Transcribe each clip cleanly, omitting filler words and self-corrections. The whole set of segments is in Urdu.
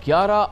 11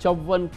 54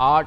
8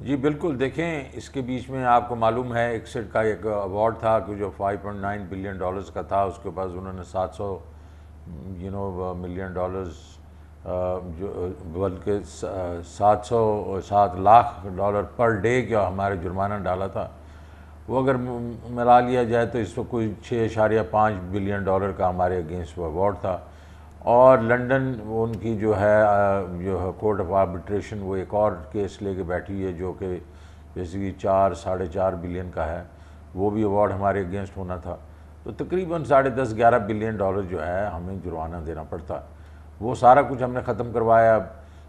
جی بالکل، دیکھیں اس کے بیچ میں آپ کو معلوم ہے ایکسٹ کا ایک ایوارڈ تھا کہ جو 5.9 بلین ڈالرز کا تھا، اس کے بعد انہوں نے 700 ملین ڈالرز جو بلکہ 707 لاکھ ڈالر پر ڈے کا ہمارے جرمانہ ڈالا تھا. وہ اگر ملا لیا جائے تو اس وقت کوئی 6.5 بلین ڈالر کا ہمارے اگینسٹ وہ ایوارڈ تھا. اور لنڈن ان کی جو ہے کورٹ آف آربیٹریشن وہ ایک اور کیس لے کے بیٹھی ہے جو کہ بیسیکلی 4.5 بلین کا ہے، وہ بھی ایوارڈ ہمارے اگینسٹ ہونا تھا. تو تقریباً 10.5-11 بلین ڈالر جو ہے ہمیں جرمانہ دینا پڑتا. وہ سارا کچھ ہم نے ختم کروایا.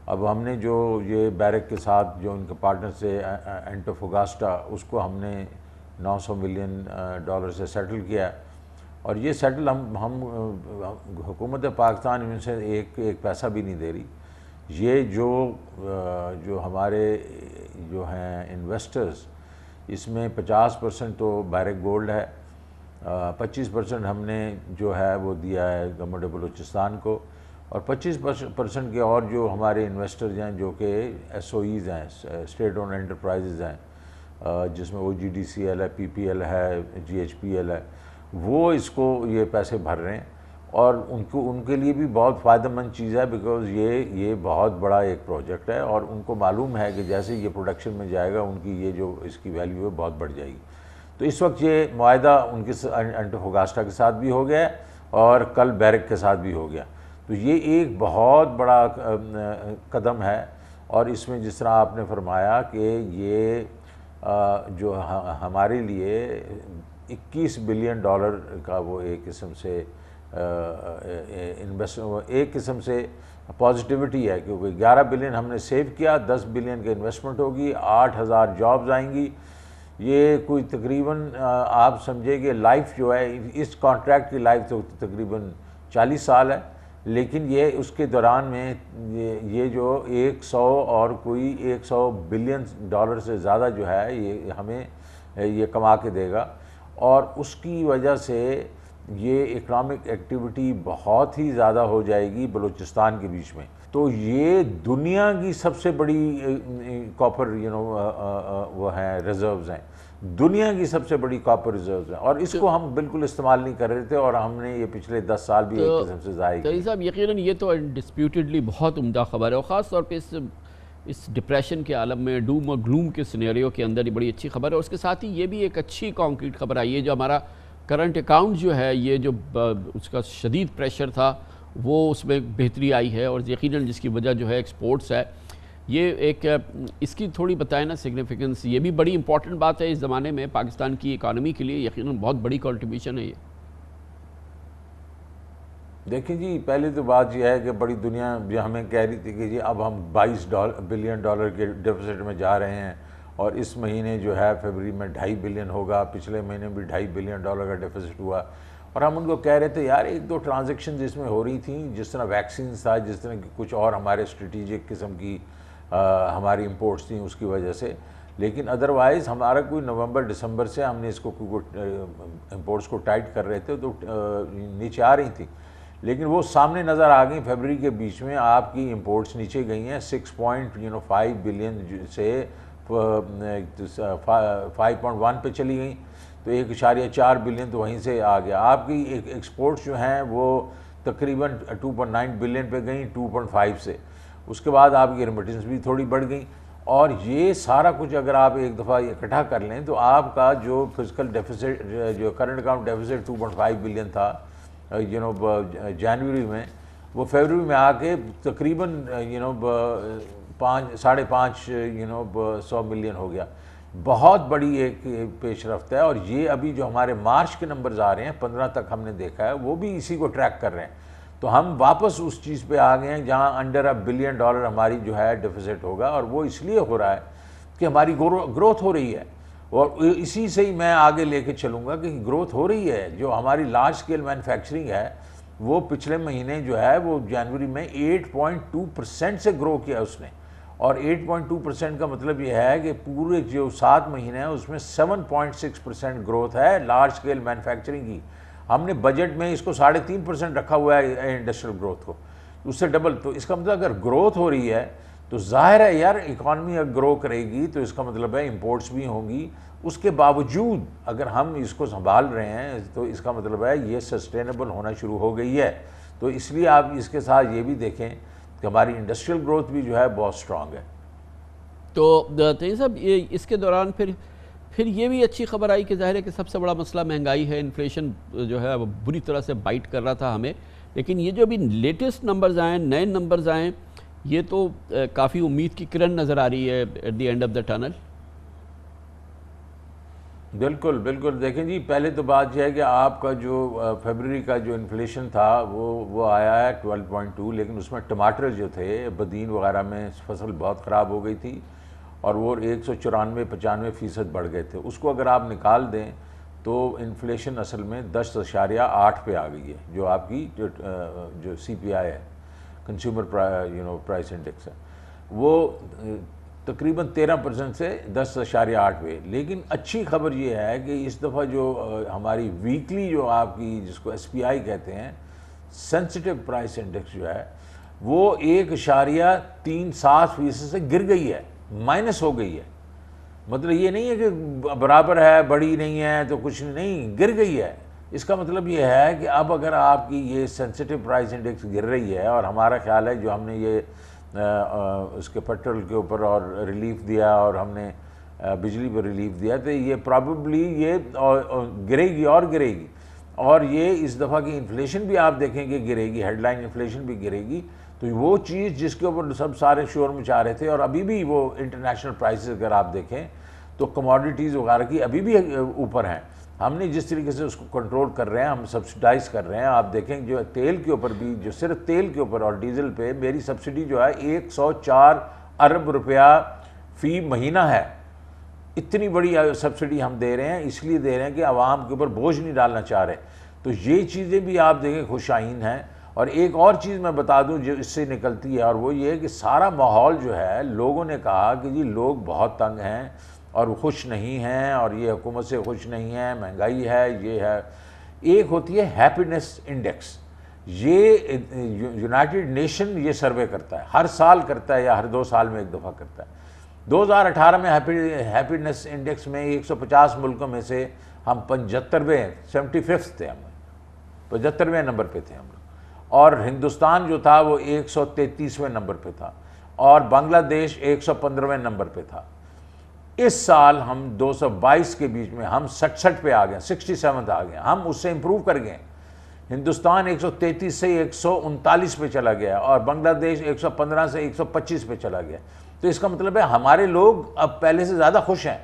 اب ہم نے جو یہ بیرک کے ساتھ جو ان کے پارٹنر سے اینٹوفاگاسٹا، اس کو ہم نے 900 ملین ڈالر سے سیٹل کیا. اور یہ سیٹل ہم حکومت پاکستان ان سے ایک پیسہ بھی نہیں دے رہی. یہ جو ہمارے جو ہیں انویسٹرز، اس میں 50% تو بیرک گولڈ ہے، 25% ہم نے جو ہے وہ دیا ہے گورنمنٹ بلوچستان کو، اور 25% کے اور جو ہمارے انویسٹرز ہیں جو کہ ایس او ایز ہیں، اسٹیٹ اون انٹرپرائزز ہیں، جس میں OGDCL ہے، PPL ہے، GHPL ہے، وہ اس کو یہ پیسے بھر رہے ہیں. اور ان کے لیے بھی بہت فائدہ مند چیز ہے، بیکاز یہ بہت بڑا ایک پروجیکٹ ہے، اور ان کو معلوم ہے کہ جیسے یہ پروڈکشن میں جائے گا ان کی یہ جو اس کی ویلیو ہے بہت بڑھ جائے گی. تو اس وقت یہ معاہدہ ان کے اینٹوفاگاسٹا کے ساتھ بھی ہو گیا ہے اور کل بیرک کے ساتھ بھی ہو گیا. تو یہ ایک بہت بڑا قدم ہے. اور اس میں جس طرح آپ نے فرمایا کہ یہ جو ہمارے لیے 21 بلین ڈالر کا وہ ایک قسم سے ایک قسم سے پازیٹیوٹی ہے، کیونکہ 11 بلین ہم نے سیو کیا، 10 بلین کی انویسٹمنٹ ہوگی، 8,000 جابز آئیں گی. یہ کوئی تقریباً آپ سمجھے کہ لائف جو ہے اس کانٹریکٹ کی لائف تو تقریباً 40 سال ہے، لیکن یہ اس کے دوران میں یہ جو 100 اور کوئی 100 بلین ڈالر سے زیادہ جو ہے یہ ہمیں یہ کما کے دے گا. اور اس کی وجہ سے یہ اکنامک ایکٹیویٹی بہت ہی زیادہ ہو جائے گی بلوچستان کے بیچ میں. تو یہ دنیا کی سب سے بڑی کاپر وہ ہیں ریزروز ہیں، دنیا کی سب سے بڑی کاپر ریزروز ہیں، اور اس کو ہم بالکل استعمال نہیں کر رہے تھے، اور ہم نے یہ پچھلے 10 سال بھی ایک قسم سے ضائع کیا. صاحب یقیناً یہ تو انڈسپیوٹیڈلی بہت عمدہ خبر ہے، اور خاص طور پہ اس ڈپریشن کے عالم میں، ڈوم اور گلوم کے سینیریو کے اندر یہ بڑی اچھی خبر ہے. اور اس کے ساتھ ہی یہ بھی ایک اچھی کانکریٹ خبر آئی ہے، جو ہمارا کرنٹ اکاؤنٹ جو ہے یہ جو اس کا شدید پریشر تھا وہ اس میں بہتری آئی ہے، اور یقیناً جس کی وجہ جو ہے ایکسپورٹس ہے. یہ ایک اس کی تھوڑی بتائیں نا سگنیفیکنس. یہ بھی بڑی امپورٹنٹ بات ہے اس زمانے میں پاکستان کی اکانومی کے لیے، یقیناً بہت بڑی کنٹریبیوشن ہے یہ. دیکھیں جی، پہلی تو بات یہ ہے کہ بڑی دنیا جو ہمیں کہہ رہی تھی کہ جی اب ہم 22 بلین ڈالر کے ڈیفیسٹ میں جا رہے ہیں، اور اس مہینے جو ہے فیبری میں 2.5 بلین ہوگا، پچھلے مہینے بھی 2.5 بلین ڈالر کا ڈیفیسٹ ہوا. اور ہم ان کو کہہ رہے تھے یار ایک دو ٹرانزیکشنز اس میں ہو رہی تھیں، جس طرح ویکسینز تھا، جس طرح کچھ اور ہمارے اسٹریٹجک قسم کی ہماری امپورٹس تھیں اس کی وجہ سے. لیکن ادروائز ہمارا کوئی نومبر دسمبر سے ہم نے اس کو امپورٹس کو ٹائٹ کر رہے تھے تو نیچے آ رہی تھیں، لیکن وہ سامنے نظر آ گئیں. فیبری کے بیچ میں آپ کی امپورٹس نیچے گئی ہیں 6.5 بلین سے 5.1 پہ چلی گئیں، تو 1.4 بلین تو وہیں سے آ گیا. آپ کی ایکسپورٹس جو ہیں وہ تقریباً 2.9 بلین پہ گئیں 2.5 سے. اس کے بعد آپ کی ریمیٹنس بھی تھوڑی بڑھ گئیں. اور یہ سارا کچھ اگر آپ ایک دفعہ اکٹھا کر لیں تو آپ کا جو فزیکل ڈیفیسٹ، جو کرنٹ اکاؤنٹ ڈیفیسٹ 2.5 بلین تھا جنوری میں، وہ فیبری میں آ کے تقریباً 5.5 ملین ہو گیا. بہت بڑی ایک پیش رفت ہے. اور یہ ابھی جو ہمارے مارچ کے نمبرز آ رہے ہیں 15 تک ہم نے دیکھا ہے، وہ بھی اسی کو ٹریک کر رہے ہیں. تو ہم واپس اس چیز پہ آ گئے ہیں جہاں انڈر $1 بلین ہماری جو ہے ڈیفیسٹ ہوگا. اور وہ اس لیے ہو رہا ہے کہ ہماری گروتھ ہو رہی ہے، اور اسی سے ہی میں آگے لے کے چلوں گا کہ گروتھ ہو رہی ہے. جو ہماری لارج اسکیل مینوفیکچرنگ ہے وہ پچھلے مہینے جو ہے وہ جنوری میں 8.2% سے گرو کیا اس نے. اور 8.2% کا مطلب یہ ہے کہ پورے جو 7 مہینے ہیں اس میں 7.6% گروتھ ہے لارج اسکیل مینوفیکچرنگ کی. ہم نے بجٹ میں اس کو 3.5% رکھا ہوا ہے انڈسٹریل گروتھ کو، اس سے ڈبل. تو اس کا مطلب اگر گروتھ ہو رہی ہے تو ظاہر ہے یار اکانومی اگر گرو کرے گی تو اس کا مطلب ہے امپورٹس بھی ہوں گی. اس کے باوجود اگر ہم اس کو سنبھال رہے ہیں تو اس کا مطلب ہے یہ سسٹینیبل ہونا شروع ہو گئی ہے. تو اس لیے آپ اس کے ساتھ یہ بھی دیکھیں کہ ہماری انڈسٹریل گروتھ بھی جو ہے بہت سٹرانگ ہے. تو تیز صاحب اس کے دوران پھر یہ بھی اچھی خبر آئی کہ ظاہر ہے کہ سب سے بڑا مسئلہ مہنگائی ہے, انفلیشن جو ہے وہ بری طرح سے بائٹ کر رہا تھا ہمیں, لیکن یہ جو ابھی لیٹسٹ نمبرز آئیں, نئے نمبرز آئیں, یہ تو کافی امید کی کرن نظر آ رہی ہے at the end of the tunnel. بالکل بالکل. دیکھیں جی پہلے تو بات یہ ہے کہ آپ کا جو فیبرری کا جو انفلیشن تھا وہ آیا ہے 12.2, لیکن اس میں ٹماٹر جو تھے بدین وغیرہ میں فصل بہت خراب ہو گئی تھی اور وہ 194-95% بڑھ گئے تھے. اس کو اگر آپ نکال دیں تو انفلیشن اصل میں 10.8 پہ آ گئی ہے, جو آپ کی جو CPI ہے, کنزیومر پرائس انڈیکس ہے, وہ تقریباً 13% سے 10.8 پہ. لیکن اچھی خبر یہ ہے کہ اس دفعہ جو ہماری ویکلی جو آپ کی جس کو SPI کہتے ہیں, سینسٹیو پرائس انڈیکس جو ہے, وہ 1.37% سے گر گئی ہے, مائنس ہو گئی ہے. مطلب یہ نہیں ہے کہ برابر ہے, بڑی نہیں ہے تو کچھ نہیں, گر گئی ہے. اس کا مطلب یہ ہے کہ اب اگر آپ کی یہ سینسٹیو پرائس انڈیکس گر رہی ہے, اور ہمارا خیال ہے جو ہم نے یہ اس کے پیٹرول کے اوپر اور ریلیف دیا اور ہم نے بجلی پر ریلیف دیا, تو یہ پرابیبلی یہ گرے گی اور گرے گی. اور یہ اس دفعہ کی انفلیشن بھی آپ دیکھیں کہ گرے گی, ہیڈ لائن انفلیشن بھی گرے گی. تو وہ چیز جس کے اوپر سب سارے شور مچا رہے تھے, اور ابھی بھی وہ انٹرنیشنل پرائسز اگر آپ دیکھیں تو کموڈیٹیز وغیرہ کی ابھی بھی اوپر ہیں. ہم نے جس طریقے سے اس کو کنٹرول کر رہے ہیں, ہم سبسڈائز کر رہے ہیں. آپ دیکھیں جو تیل کے اوپر بھی, جو صرف تیل کے اوپر اور ڈیزل پہ میری سبسڈی جو ہے 104 ارب روپیہ فی مہینہ ہے. اتنی بڑی سبسڈی ہم دے رہے ہیں, اس لیے دے رہے ہیں کہ عوام کے اوپر بوجھ نہیں ڈالنا چاہ رہے. تو یہ چیزیں بھی آپ دیکھیں خوش آئین ہیں. اور ایک اور چیز میں بتا دوں جو اس سے نکلتی ہے, اور وہ یہ کہ سارا ماحول جو ہے, لوگوں نے کہا کہ جی لوگ بہت تنگ ہیں اور خوش نہیں ہیں, اور یہ حکومت سے خوش نہیں ہیں, مہنگائی ہے, یہ ہے. ایک ہوتی ہے ہیپینس انڈیکس, یہ یونائٹڈ نیشن یہ سروے کرتا ہے, ہر سال کرتا ہے یا ہر 2 سال میں ایک دفعہ کرتا ہے. 2018 میں ہیپینس انڈیکس میں 150 ملکوں میں سے ہم 75 تھے, ہم 75ویں نمبر پہ تھے ہم لوگ. اور ہندوستان جو تھا وہ 133ویں نمبر پہ تھا, اور بنگلہ دیش 115ویں نمبر پہ تھا. اس سال ہم 222 کے بیچ میں ہم 67 پہ آ گئے, 67 آ گئے, ہم اس سے امپروو کر گئے. ہندوستان 133 سے 139 پہ چلا گیا, اور بنگلہ دیش 115 سے 125 پہ چلا گیا. تو اس کا مطلب ہے ہمارے لوگ اب پہلے سے زیادہ خوش ہیں.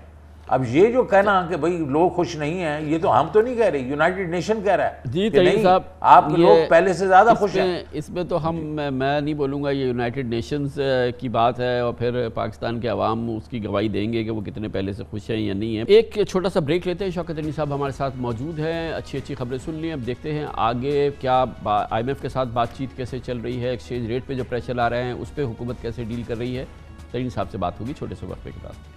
اب یہ جو کہنا کہ بھئی لوگ خوش نہیں ہیں, یہ تو ہم تو نہیں کہہ رہے, یونائٹڈ نیشن کہہ رہا ہے جی کہ نہیں صاحب, آپ لوگ پہلے سے زیادہ خوش ہیں. اس میں تو میں نہیں بولوں گا یہ یونائٹڈ نیشنز کی بات ہے, اور پھر پاکستان کے عوام اس کی گواہی دیں گے کہ وہ کتنے پہلے سے خوش ہیں یا نہیں ہیں. ایک چھوٹا سا بریک لیتے ہیں. شوکت علی صاحب ہمارے ساتھ موجود ہیں, اچھی خبریں سن لی. اب دیکھتے ہیں آگے کیا IMF کے ساتھ بات چیت کیسے چل رہی ہے, ایکسچینج ریٹ پہ جو پریشر آ رہے ہیں اس پہ حکومت کیسے ڈیل کر رہی ہے. ترین صاحب سے بات ہوگی چھوٹے سے وقفے کے بعد.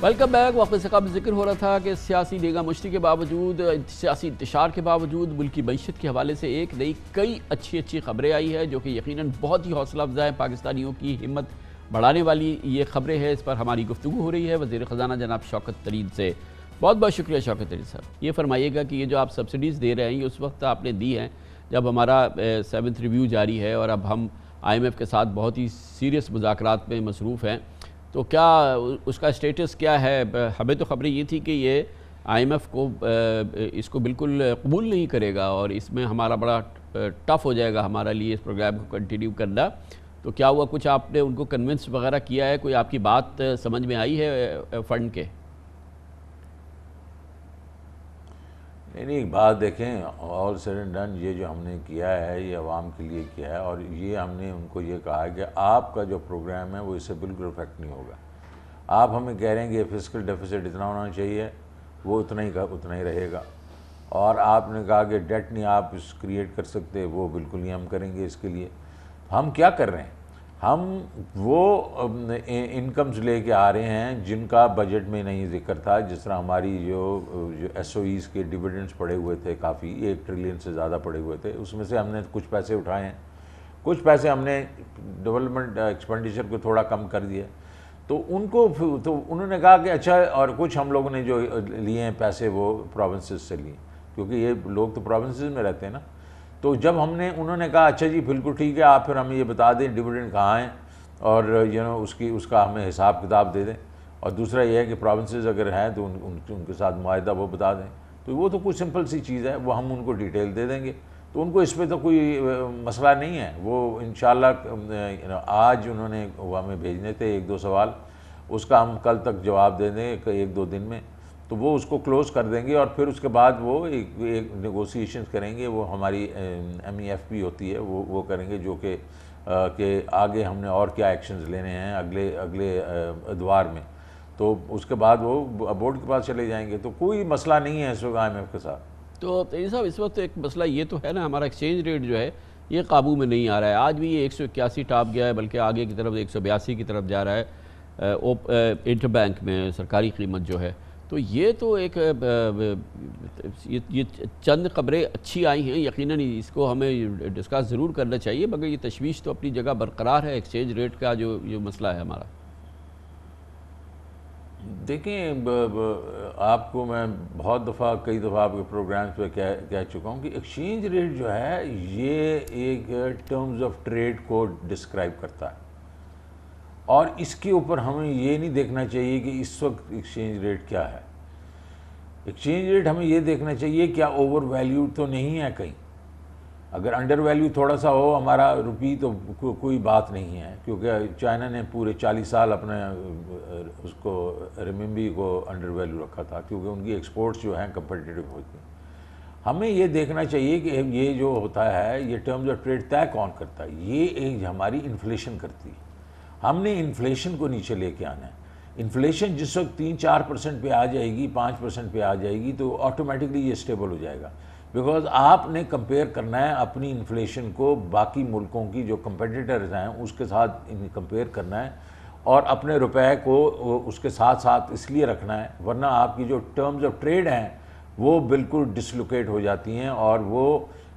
Welcome back. وقفے سے قبل ذکر ہو رہا تھا کہ سیاسی دیگا مشتی کے باوجود, سیاسی انتشار کے باوجود ملکی معیشت کے حوالے سے ایک نئی کئی اچھی خبریں آئی ہے, جو کہ یقیناً بہت ہی حوصلہ افزا ہے, پاکستانیوں کی ہمت بڑھانے والی یہ خبریں ہیں. اس پر ہماری گفتگو ہو رہی ہے وزیر خزانہ جناب شوکت ترین سے. بہت بہت شکریہ شوکت ترین صاحب. یہ فرمائیے گا کہ یہ جو آپ سبسڈیز دے رہے ہیں یہ اس وقت آپ نے دی ہیں جب ہمارا 7th ریویو جاری ہے, اور اب ہم IMF کے ساتھ بہت ہی سیریس مذاکرات میں مصروف ہیں. تو کیا اس کا اسٹیٹس کیا ہے؟ ہمیں تو خبریں یہ تھی کہ یہ IMF کو اس کو بالکل قبول نہیں کرے گا, اور اس میں ہمارا بڑا ٹف ہو جائے گا ہمارا لیے اس پروگرام کو کنٹینیو کرنا. تو کیا ہوا, کچھ آپ نے ان کو کنونس وغیرہ کیا ہے, کوئی آپ کی بات سمجھ میں آئی ہے فنڈ کے؟ نہیں ایک بات دیکھیں, آل سیڈ اینڈ ڈن یہ جو ہم نے کیا ہے یہ عوام کے لیے کیا ہے, اور یہ ہم نے ان کو یہ کہا ہے کہ آپ کا جو پروگرام ہے وہ اس سے بالکل افیکٹ نہیں ہوگا. آپ ہمیں کہہ رہے ہیں کہ یہ فسکل ڈیفیسٹ اتنا ہونا چاہیے, وہ اتنا ہی رہے گا. اور آپ نے کہا کہ ڈیٹ نہیں آپ اس کریٹ کر سکتے, وہ بالکل ہی ہم کریں گے. اس کے لیے ہم کیا کر رہے ہیں, ہم وہ انکمز لے کے آ رہے ہیں جن کا بجٹ میں نہیں ذکر تھا. جس طرح ہماری جو SOEs کے ڈیویڈنڈز پڑے ہوئے تھے, کافی 1 ٹریلین سے زیادہ پڑے ہوئے تھے, اس میں سے ہم نے کچھ پیسے اٹھائے ہیں. کچھ پیسے ہم نے ڈیولپمنٹ ایکسپینڈیچر کو تھوڑا کم کر دیا، تو ان کو تو انہوں نے کہا کہ اچھا، اور کچھ ہم لوگوں نے جو لیے ہیں پیسے وہ پروونسز سے لیے، کیونکہ یہ لوگ تو پروونسز میں رہتے ہیں نا. تو جب انہوں نے کہا اچھا جی بالکل ٹھیک ہے، آپ پھر ہمیں یہ بتا دیں ڈویڈنڈ کہاں ہیں، اور اس کا ہمیں حساب کتاب دے دیں، اور دوسرا یہ ہے کہ پروونسز اگر ہیں تو ان کے ساتھ معاہدہ وہ بتا دیں. تو وہ تو کوئی سمپل سی چیز ہے، وہ ہم ان کو ڈیٹیل دے دیں گے، تو ان کو اس پہ تو کوئی مسئلہ نہیں ہے. وہ انشاءاللہ آج انہوں نے وہ ہمیں بھیجنے تھے 1-2 سوال، اس کا ہم کل تک جواب دے دیں 1-2 دن میں، تو وہ اس کو کلوز کر دیں گے، اور پھر اس کے بعد وہ ایک نیگوسیشنز کریں گے. وہ ہماری MEFP ہوتی ہے، وہ کریں گے، جو کہ آگے ہم نے اور کیا ایکشنز لینے ہیں اگلے ادوار میں. تو اس کے بعد وہ بورڈ کے پاس چلے جائیں گے. تو کوئی مسئلہ نہیں ہے اس وقت IMF کے ساتھ. تو تیری صاحب اس وقت ایک مسئلہ یہ تو ہے نا، ہمارا ایکسچینج ریٹ جو ہے یہ قابو میں نہیں آ رہا ہے. آج بھی یہ 181 ٹاپ گیا ہے، بلکہ آگے کی طرف 182 کی طرف جا رہا ہے انٹر بینک میں سرکاری قیمت جو ہے. تو یہ تو ایک یہ چند خبریں اچھی آئی ہیں، یقیناً اس کو ہمیں ڈسکس ضرور کرنا چاہیے، مگر یہ تشویش تو اپنی جگہ برقرار ہے. ایکسچینج ریٹ کا جو مسئلہ ہے ہمارا، دیکھیں آپ کو میں بہت دفعہ کئی دفعہ آپ کے پروگرامز پہ کہہ چکا ہوں کہ ایکسچینج ریٹ جو ہے یہ ایک ٹرمز آف ٹریڈ کو ڈسکرائب کرتا ہے، اور اس کے اوپر ہمیں یہ نہیں دیکھنا چاہیے کہ اس وقت ایکسچینج ریٹ کیا ہے. ایکسچینج ریٹ ہمیں یہ دیکھنا چاہیے کیا اوور ویلیوڈ تو نہیں ہے کہیں. اگر انڈر ویلیو تھوڑا سا ہو ہمارا روپی تو کوئی بات نہیں ہے، کیونکہ چائنا نے پورے 40 سال اپنے اس کو رمبی کو انڈر ویلیو رکھا تھا، کیونکہ ان کی ایکسپورٹس جو ہیں کمپیٹیٹیو ہوتی ہیں. ہمیں یہ دیکھنا چاہیے کہ یہ جو ہوتا ہے یہ ٹرمز آف ٹریڈ طے کون کرتا ہے. یہ ایک ہماری انفلیشن کرتی ہے. ہم نے انفلیشن کو نیچے لے کے آنا ہے. انفلیشن جس وقت 3-4% پہ آ جائے گی، 5% پہ آ جائے گی، تو آٹومیٹکلی یہ اسٹیبل ہو جائے گا. بیکاز آپ نے کمپیئر کرنا ہے اپنی انفلیشن کو باقی ملکوں کی جو کمپیٹیٹرز ہیں اس کے ساتھ کمپیئر کرنا ہے، اور اپنے روپے کو اس کے ساتھ ساتھ اس لیے رکھنا ہے، ورنہ آپ کی جو ٹرمز آف ٹریڈ ہیں وہ بالکل ڈسلوکیٹ ہو جاتی ہیں. اور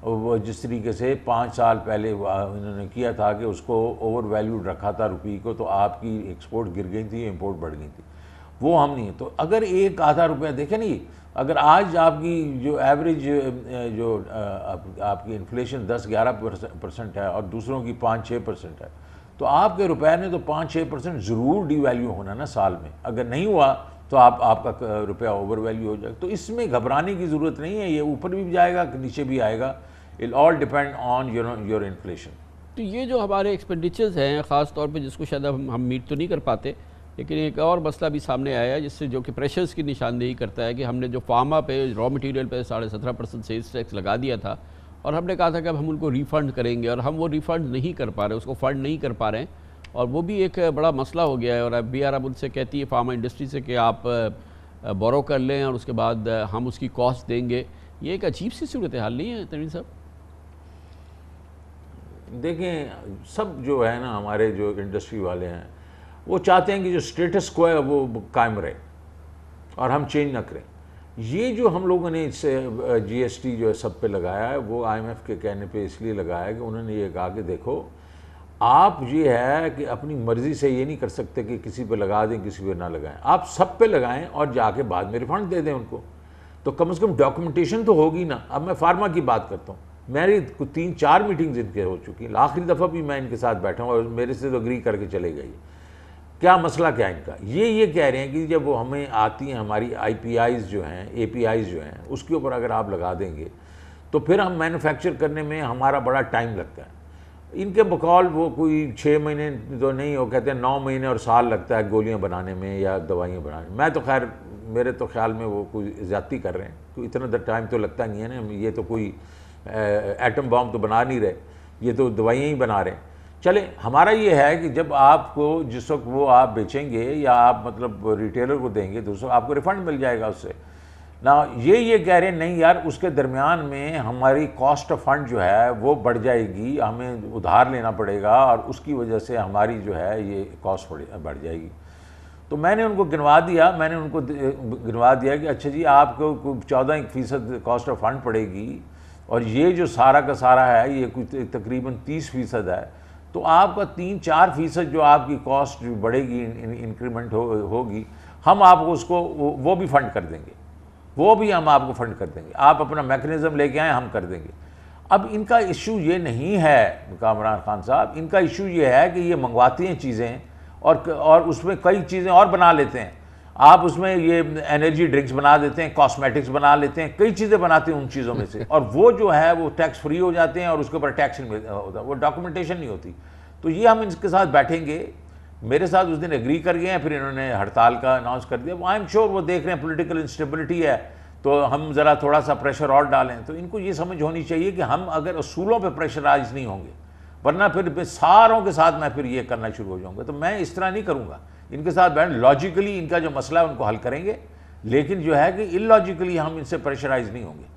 وہ جس طریقے سے 5 سال پہلے انہوں نے کیا تھا کہ اس کو اوور ویلیوڈ رکھا تھا روپی کو، تو آپ کی ایکسپورٹ گر گئی تھی، امپورٹ بڑھ گئی تھی. وہ ہم نہیں. تو اگر 1-1.5 روپیہ دیکھیں نہیں، اگر آج آپ کی جو ایوریج جو آپ کی انفلیشن 10-11% ہے اور دوسروں کی 5-6% ہے، تو آپ کے روپے نے تو 5-6% ضرور ڈی ویلیو ہونا نا سال میں. اگر نہیں ہوا تو آپ کا روپیہ اوور ویلیو ہو جائے گا. تو اس میں گھبرانے کی ضرورت نہیں ہے. یہ اوپر بھی جائے گا، نیچے بھی آئے گا. It all depend on your inflation. تو یہ جو ہمارے ایکسپینڈیچرز ہیں خاص طور پہ جس کو شاید ہم میٹ تو نہیں کر پاتے، لیکن ایک اور مسئلہ بھی سامنے آیا ہے جس سے جو کہ پریشرز کی نشاندہی کرتا ہے کہ ہم نے جو فارما پہ را مٹیریل پہ 17.5% سیلز ٹیکس لگا دیا تھا، اور ہم نے کہا تھا کہ اب ہم ان کو ریفنڈ کریں گے، اور ہم وہ ریفنڈ نہیں کر پا رہے، اس کو فنڈ نہیں کر پا رہے ہیں. اور وہ بھی ایک بڑا مسئلہ ہو گیا ہے. اور BR اب ان سے کہتی ہے فارما انڈسٹری سے کہ آپ بورو کر لیں اور اس کے بعد ہم اس کی کاسٹ دیں گے. یہ ایک عجیب سی صورتحال نہیں ہے تنویر صاحب؟ دیکھیں سب جو ہے نا ہمارے جو انڈسٹری والے ہیں وہ چاہتے ہیں کہ جو سٹیٹس کو ہے وہ قائم رہے اور ہم چینج نہ کریں. یہ جو ہم لوگوں نے اس سے GST جو ہے سب پہ لگایا ہے، وہ IMF کے کہنے پہ اس لیے لگایا ہے کہ انہوں نے یہ کہا کہ دیکھو آپ یہ ہے کہ اپنی مرضی سے یہ نہیں کر سکتے کہ کسی پہ لگا دیں کسی پہ نہ لگائیں. آپ سب پہ لگائیں اور جا کے بعد میں ریفنڈ دے دیں ان کو. تو کم از کم ڈاکومنٹیشن تو ہوگی نا. اب میں فارما کی بات کرتا ہوں، میری 3-4 میٹنگز ان کے ہو چکی ہیں. آخری دفعہ بھی میں ان کے ساتھ بیٹھا ہوں اور میرے سے تو اگری کر کے چلے گئے. کیا مسئلہ کیا ان کا؟ یہ کہہ رہے ہیں کہ جب وہ ہمیں آتی ہیں ہماری IPIs جو ہیں APIs جو ہیں اس کے اوپر اگر آپ لگا دیں گے تو پھر ہم مینوفیکچر کرنے میں ہمارا بڑا ٹائم لگتا ہے. ان کے بقول وہ کوئی 6 مہینے تو نہیں، وہ کہتے ہیں 9 مہینے اور سال لگتا ہے گولیاں بنانے میں یا دوائیاں بنانے میں. میں تو خیر میرے تو خیال میں وہ کوئی زیادتی کر رہے ہیں، کوئی اتنا ٹائم تو لگتا نہیں ہے نا. یہ تو کوئی ایٹم بام تو بنا نہیں رہے، یہ تو دوائیاں ہی بنا رہے ہیں. چلیں ہمارا یہ ہے کہ جب آپ کو جس وقت وہ آپ بیچیں گے یا آپ مطلب ریٹیلر کو دیں گے تو اس وقت آپ کو ریفنڈ مل جائے گا اس سے نا. یہ کہہ رہے ہیں نہیں یار اس کے درمیان میں ہماری کاسٹ آف فنڈ جو ہے وہ بڑھ جائے گی، ہمیں ادھار لینا پڑے گا اور اس کی وجہ سے ہماری جو ہے یہ کاسٹ بڑھ جائے گی. تو میں نے ان کو گنوا دیا کہ اچھا جی آپ کو 14% کاسٹ آف فنڈ پڑے گی، اور یہ جو سارا کا سارا ہے یہ کوئی تقریباً 30% ہے، تو آپ کا 3-4% جو آپ کی کاسٹ بڑھے گی، انکریمنٹ ہوگی، ہم آپ کو اس کو وہ بھی فنڈ کر دیں گے، وہ بھی ہم آپ کو فنڈ کر دیں گے، آپ اپنا میکنزم لے کے آئیں، ہم کر دیں گے۔ اب ان کا ایشو یہ نہیں ہے کامران خان صاحب، ان کا ایشو یہ ہے کہ یہ منگواتی ہیں چیزیں اور اس میں کئی چیزیں اور بنا لیتے ہیں، آپ اس میں یہ انرجی ڈرنکس بنا دیتے ہیں، کاسمیٹکس بنا لیتے ہیں، کئی چیزیں بناتے ہیں ان چیزوں میں سے، اور وہ جو ہے وہ ٹیکس فری ہو جاتے ہیں اور اس کے اوپر ٹیکس نہیں ہوتا، وہ ڈاکومنٹیشن نہیں ہوتی۔ تو یہ ہم ان کے ساتھ بیٹھیں گے، میرے ساتھ اس دن ایگری کر گئے ہیں، پھر انہوں نے ہڑتال کا اناؤنس کر دیا، آئی ایم شیور وہ دیکھ رہے ہیں پولیٹیکل انسٹیبلٹی ہے تو ہم ذرا تھوڑا سا پریشر اور ڈالیں۔ تو ان کو یہ سمجھ ہونی چاہیے کہ ہم اگر اصولوں پہ پریشرائز نہیں ہوں گے، ورنہ پھر ساروں کے ساتھ میں پھر یہ کرنا شروع ہو جاؤں گا، تو میں اس طرح نہیں کروں گا، ان کے ساتھ بیٹھ لاجیکلی ان کا جو مسئلہ ہے ان کو حل کریں گے، لیکن جو ہے کہ ان لاجیکلی ہم ان سے پریشرائز نہیں ہوں گے۔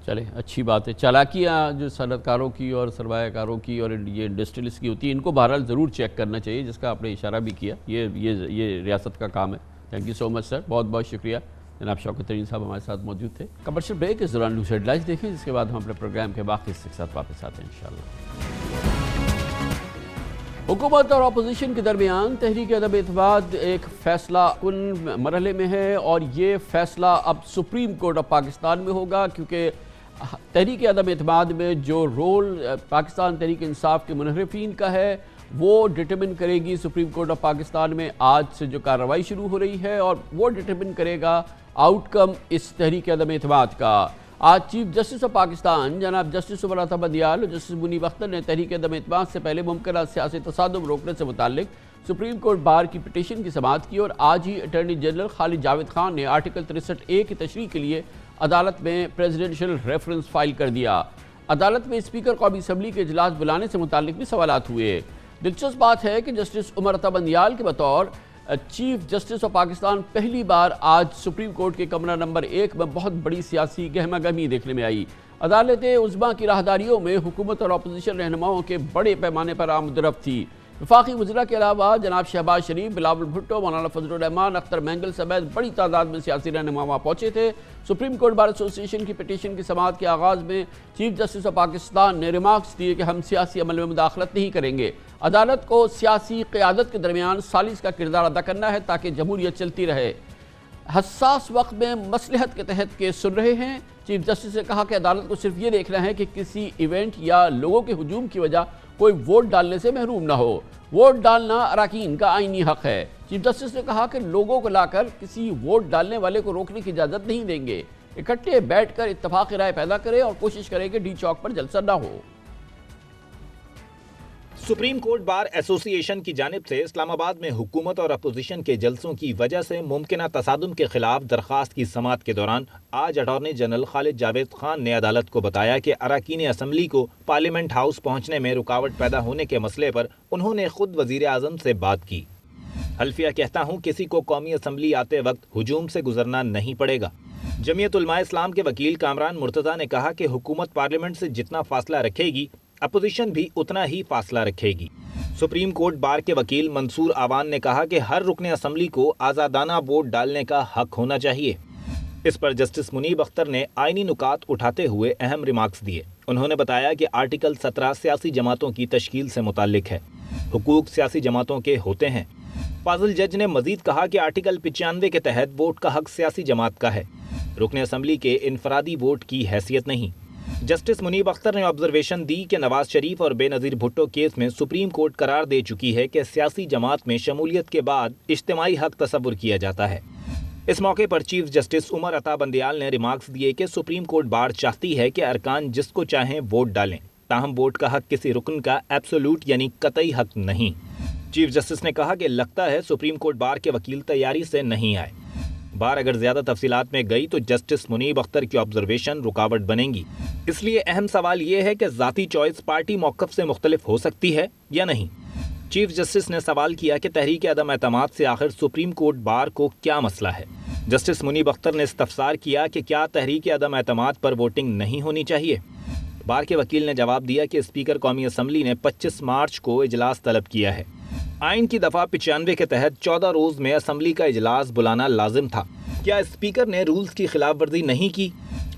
چلیں اچھی بات ہے، چالاکیاں جو صنعت کاروں کی اور سرمایہ کاروں کی اور یہ انڈسٹریلسٹ کی ہوتی ہے، ان کو بہرحال ضرور چیک کرنا چاہیے، جس کا آپ نے اشارہ بھی کیا، یہ ریاست کا کام ہے۔ تھینک یو سو مچ سر، بہت بہت شکریہ۔ جناب شوکت ترین صاحب ہمارے ساتھ موجود تھے۔ کمرشل بریک، اس دوران نیوز ہیڈ لائنز دیکھیں، جس کے بعد ہم اپنے پروگرام کے باقی حصے کے ساتھ واپس آتے ہیں انشاءاللہ۔ حکومت اور اپوزیشن کے درمیان تحریک عدم اعتماد ایک فیصلہ کن مرحلے میں ہے، اور یہ فیصلہ اب سپریم کورٹ آف پاکستان میں ہوگا، کیونکہ تحریک عدم اعتماد میں جو رول پاکستان تحریک انصاف کے منحرفین کا ہے وہ ڈٹرمن کرے گی سپریم کورٹ آف پاکستان میں آج سے جو کارروائی شروع ہو رہی ہے، اور وہ ڈٹرمن کرے گا آؤٹ کم اس تحریک عدم اعتماد کا۔ آج چیف جسٹس آف پاکستان جناب جسٹس عمر عطا بندیال اور جسٹس منیب اختر نے تحریک عدم اعتماد سے پہلے ممکنہ سیاسی تصادم روکنے سے متعلق سپریم کورٹ بار کی پٹیشن کی سماعت کی، اور آج ہی اٹارنی جنرل خالد جاوید خان نے آرٹیکل 63A کی تشریح کے لیے عدالت میں پریزیڈنشل ریفرنس فائل کر دیا۔ عدالت میں اسپیکر قومی اسمبلی کے اجلاس بلانے سے متعلق بھی سوالات ہوئے۔ دلچسپ بات ہے کہ جسٹس عمر عطا بندیال کے بطور چیف جسٹس آف پاکستان پہلی بار آج سپریم کورٹ کے کمرہ نمبر 1 میں بہت بڑی سیاسی گہما گہمی دیکھنے میں آئی۔ عدالت عظمیٰ کی راہداریوں میں حکومت اور اپوزیشن رہنماؤں کے بڑے پیمانے پر آمد و رفت تھی۔ وفاقی وزراء کے علاوہ جناب شہباز شریف، بلاول بھٹو، مولانا فضل الرحمان، اختر مینگل سمیت بڑی تعداد میں سیاسی رہنما وہاں پہنچے تھے۔ سپریم کورٹ بار ایسوسی ایشن کی پٹیشن کی سماعت کے آغاز میں چیف جسٹس آف پاکستان نے ریمارکس دیے کہ ہم سیاسی عمل میں مداخلت نہیں کریں گے۔ عدالت کو سیاسی قیادت کے درمیان ثالث کا کردار ادا کرنا ہے تاکہ جمہوریت چلتی رہے۔ حساس وقت میں مصلحت کے تحت کیس سن رہے ہیں۔ چیف جسٹس نے کہا کہ عدالت کو صرف یہ دیکھنا ہے کہ کسی ایونٹ یا لوگوں کے ہجوم کی وجہ کوئی ووٹ ڈالنے سے محروم نہ ہو۔ ووٹ ڈالنا اراکین کا آئینی حق ہے۔ چیف جسٹس نے کہا کہ لوگوں کو لا کر کسی ووٹ ڈالنے والے کو روکنے کی اجازت نہیں دیں گے۔ اکٹھے بیٹھ کر اتفاق رائے پیدا کرے اور کوشش کرے کہ ڈی چوک پر جلسہ نہ ہو۔ سپریم کورٹ بار ایسوسی ایشن کی جانب سے اسلام آباد میں حکومت اور اپوزیشن کے جلسوں کی وجہ سے ممکنہ تصادم کے خلاف درخواست کی سماعت کے دوران آج اٹارنی جنرل خالد جاوید خان نے عدالت کو بتایا کہ اراکین اسمبلی کو پارلیمنٹ ہاؤس پہنچنے میں رکاوٹ پیدا ہونے کے مسئلے پر انہوں نے خود وزیر اعظم سے بات کی۔ حلفیہ کہتا ہوں کسی کو قومی اسمبلی آتے وقت ہجوم سے گزرنا نہیں پڑے گا۔ جمعیت علماء اسلام کے وکیل کامران مرتضیٰ نے کہا کہ حکومت پارلیمنٹ سے جتنا فاصلہ رکھے گی اپوزیشن بھی اتنا ہی فاصلہ رکھے گی۔ سپریم کورٹ بار کے وکیل منصور آوان نے کہا کہ ہر رکن اسمبلی کو آزادانہ ووٹ ڈالنے کا حق ہونا چاہیے۔ اس پر جسٹس منیب اختر نے آئینی نکات اٹھاتے ہوئے اہم ریمارکس دیے۔ انہوں نے بتایا کہ آرٹیکل 17 سیاسی جماعتوں کی تشکیل سے متعلق ہے، حقوق سیاسی جماعتوں کے ہوتے ہیں۔ فاضل جج نے مزید کہا کہ آرٹیکل 95 کے تحت ووٹ کا حق سیاسی جماعت کا ہے، رکن اسمبلی کے انفرادی ووٹ کی حیثیت نہیں۔ جسٹس منیب اختر نے آبزرویشن دی کہ نواز شریف اور بے نظیر بھٹو کیس میں سپریم کورٹ قرار دے چکی ہے کہ سیاسی جماعت میں شمولیت کے بعد اجتماعی حق تصور کیا جاتا ہے۔ اس موقع پر چیف جسٹس عمر عطا بندیال نے ریمارکس دیے کہ سپریم کورٹ بار چاہتی ہے کہ ارکان جس کو چاہیں ووٹ ڈالیں، تاہم ووٹ کا حق کسی رکن کا ایبسولوٹ یعنی قطعی حق نہیں۔ چیف جسٹس نے کہا کہ لگتا ہے سپریم کورٹ بار کے وکیل تیاری سے نہیں آئے۔ بار اگر زیادہ تفصیلات میں گئی تو جسٹس منیب اختر کی آبزرویشن رکاوٹ بنے گی۔ اس لیے اہم سوال یہ ہے کہ ذاتی چوائس پارٹی موقف سے مختلف ہو سکتی ہے یا نہیں۔ چیف جسٹس نے سوال کیا کہ تحریک عدم اعتماد سے آخر سپریم کورٹ بار کو کیا مسئلہ ہے۔ جسٹس منیب اختر نے استفسار کیا کہ کیا تحریک عدم اعتماد پر ووٹنگ نہیں ہونی چاہیے۔ بار کے وکیل نے جواب دیا کہ اسپیکر قومی اسمبلی نے 25 مارچ کو اجلاس طلب کیا ہے۔ آئین کی دفعہ 95 کے تحت 14 روز میں اسمبلی کا اجلاس بلانا لازم تھا۔ کیا اسپیکر نے رولز کی خلاف ورزی نہیں کی؟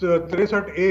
63A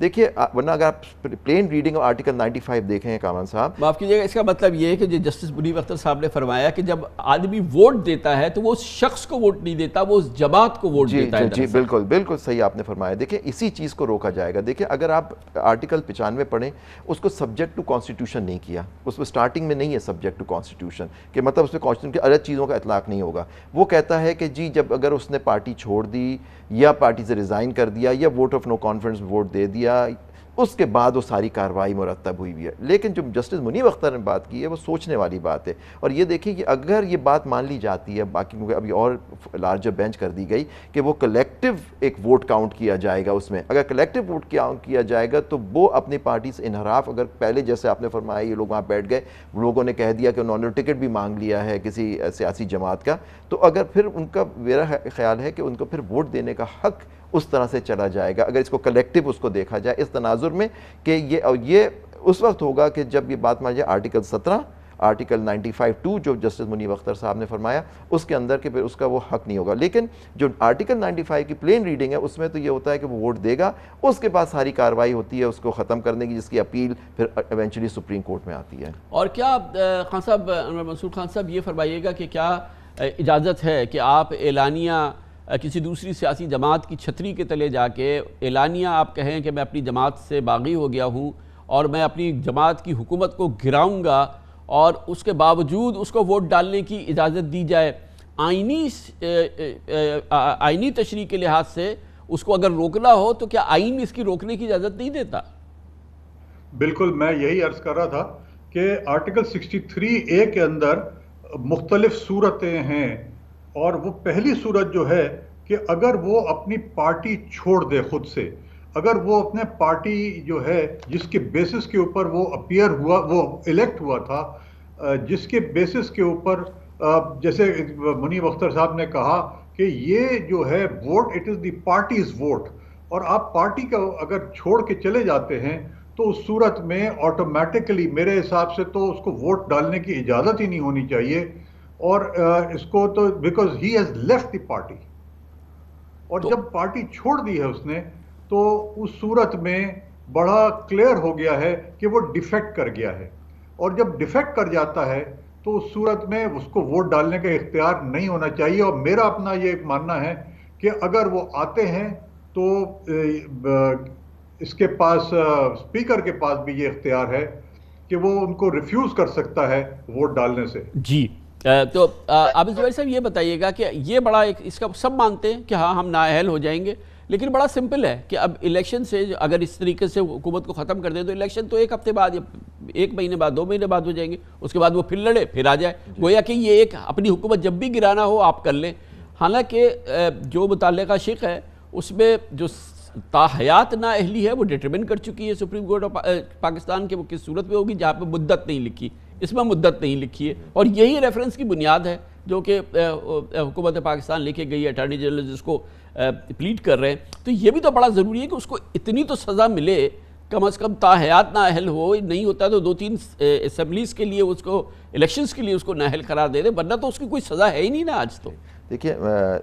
دیکھیے ورنہ اگر آپ پلین ریڈنگ اور آرٹیکل 95 دیکھیں کامران صاحب، معاف کیجیے گا، اس کا مطلب یہ ہے کہ جو جسٹس منیب اختر صاحب نے فرمایا کہ جب آدمی ووٹ دیتا ہے تو وہ اس شخص کو ووٹ نہیں دیتا، وہ اس جماعت کو ووٹ دیتا ہے. جی بالکل بالکل صحیح آپ نے فرمایا. دیکھیں اسی چیز کو روکا جائے گا. دیکھیں اگر آپ آرٹیکل 95 پڑھیں، اس کو سبجیکٹ ٹو کانسٹیٹیوشن نہیں کیا، اس میں سٹارٹنگ میں نہیں ہے سبجیکٹ ٹو کانسٹیٹیوشن کہ مطلب اس میں کانسٹیٹیوشن کی الگ چیزوں کا اطلاق نہیں ہوگا. وہ کہتا ہے کہ جی جب اگر اس نے پارٹی چھوڑ دی یا پارٹی سے ریزائن کر دیا یا vote of no confidence vote دے دیا، اس کے بعد وہ ساری کارروائی مرتب ہوئی ہے. لیکن جو جسٹس منیب اختر نے بات کی ہے وہ سوچنے والی بات ہے. اور یہ دیکھیں کہ اگر یہ بات مان لی جاتی ہے، باقی کیونکہ ابھی اور لارجر بینچ کر دی گئی کہ وہ کلیکٹیو ایک ووٹ کاؤنٹ کیا جائے گا، اس میں اگر کلیکٹیو ووٹ کاؤنٹ کیا جائے گا تو وہ اپنی پارٹی سے انحراف، اگر پہلے جیسے آپ نے فرمایا یہ لوگ وہاں بیٹھ گئے، لوگوں نے کہہ دیا کہ انہوں نے ٹکٹ بھی مانگ لیا ہے کسی سیاسی جماعت کا، تو اگر پھر ان کا میرا خیال ہے کہ ان کو پھر ووٹ دینے کا حق اس طرح سے چلا جائے گا اگر اس کو کلیکٹیو اس کو دیکھا جائے اس تناظر میں کہ یہ اس وقت ہوگا کہ جب یہ بات مان جائے آرٹیکل 17 آرٹیکل 95(2) جو جسٹس منیب اختر صاحب نے فرمایا اس کے اندر کہ پھر اس کا وہ حق نہیں ہوگا. لیکن جو آرٹیکل 95 کی پلین ریڈنگ ہے اس میں تو یہ ہوتا ہے کہ وہ ووٹ دے گا، اس کے بعد ساری کارروائی ہوتی ہے اس کو ختم کرنے کی، جس کی اپیل پھر ایونچولی سپریم کورٹ میں آتی ہے. اور کیا خان صاحب، انور منصور خان صاحب یہ فرمائیے گا کہ کیا اجازت ہے کہ آپ اعلانیہ کسی دوسری سیاسی جماعت کی چھتری کے تلے جا کے اعلانیہ آپ کہیں کہ میں اپنی جماعت سے باغی ہو گیا ہوں اور میں اپنی جماعت کی حکومت کو گراؤں گا، اور اس کے باوجود اس کو ووٹ ڈالنے کی اجازت دی جائے؟ آئینی تشریح کے لحاظ سے اس کو اگر روکنا ہو تو کیا آئین اس کی روکنے کی اجازت نہیں دیتا؟ بالکل، میں یہی عرض کر رہا تھا کہ آرٹیکل 63A کے اندر مختلف صورتیں ہیں، اور وہ پہلی صورت جو ہے کہ اگر وہ اپنی پارٹی چھوڑ دے خود سے، اگر وہ اپنے پارٹی جو ہے جس کے بیسس کے اوپر وہ اپیئر ہوا، وہ الیکٹ ہوا تھا، جس کے بیسس کے اوپر جیسے منیب اختر صاحب نے کہا کہ یہ جو ہے vote it is the parties vote, اور آپ پارٹی کا اگر چھوڑ کے چلے جاتے ہیں تو اس صورت میں آٹومیٹکلی میرے حساب سے تو اس کو ووٹ ڈالنے کی اجازت ہی نہیں ہونی چاہیے، اور اس کو تو because he has left the party, اور جب پارٹی چھوڑ دی ہے اس نے تو اس صورت میں بڑا کلیئر ہو گیا ہے کہ وہ ڈیفیکٹ کر گیا ہے، اور جب ڈیفیکٹ کر جاتا ہے تو اس صورت میں اس کو ووٹ ڈالنے کا اختیار نہیں ہونا چاہیے. اور میرا اپنا یہ ماننا ہے کہ اگر وہ آتے ہیں تو اس کے پاس اسپیکر کے پاس بھی یہ اختیار ہے کہ وہ ان کو ریفیوز کر سکتا ہے ووٹ ڈالنے سے. جی تو عابد زبیر صاحب یہ بتائیے گا کہ یہ بڑا ایک اس کا سب مانتے ہیں کہ ہاں ہم نااہل ہو جائیں گے، لیکن بڑا سمپل ہے کہ اب الیکشن سے اگر اس طریقے سے حکومت کو ختم کر دیں تو الیکشن تو ایک ہفتے بعد یا 1 مہینے بعد 2 مہینے بعد ہو جائیں گے، اس کے بعد وہ پھر لڑے پھر آ جائے، گویا کہ یہ ایک اپنی حکومت جب بھی گرانا ہو آپ کر لیں. حالانکہ جو متعلقہ شق ہے اس میں جو تاحیات نااہلی ہے وہ ڈٹرمن کر چکی ہے سپریم کورٹ آف پاکستان کے وہ کس صورت میں ہوگی، جہاں پہ مدت نہیں لکھی، اس میں مدت نہیں لکھی ہے، اور یہی ریفرنس کی بنیاد ہے جو کہ حکومت پاکستان لے کے گئی ہے، اٹارنی جنرل جس کو پلیڈ کر رہے ہیں. تو یہ بھی تو بڑا ضروری ہے کہ اس کو اتنی تو سزا ملے، کم از کم تاحیات نااہل ہو، نہیں ہوتا تو 2-3 اسمبلیز کے لیے اس کو الیکشنز کے لیے اس کو نااہل قرار دے دیں، ورنہ تو اس کی کوئی سزا ہے ہی نہیں نا آج. تو دیکھیے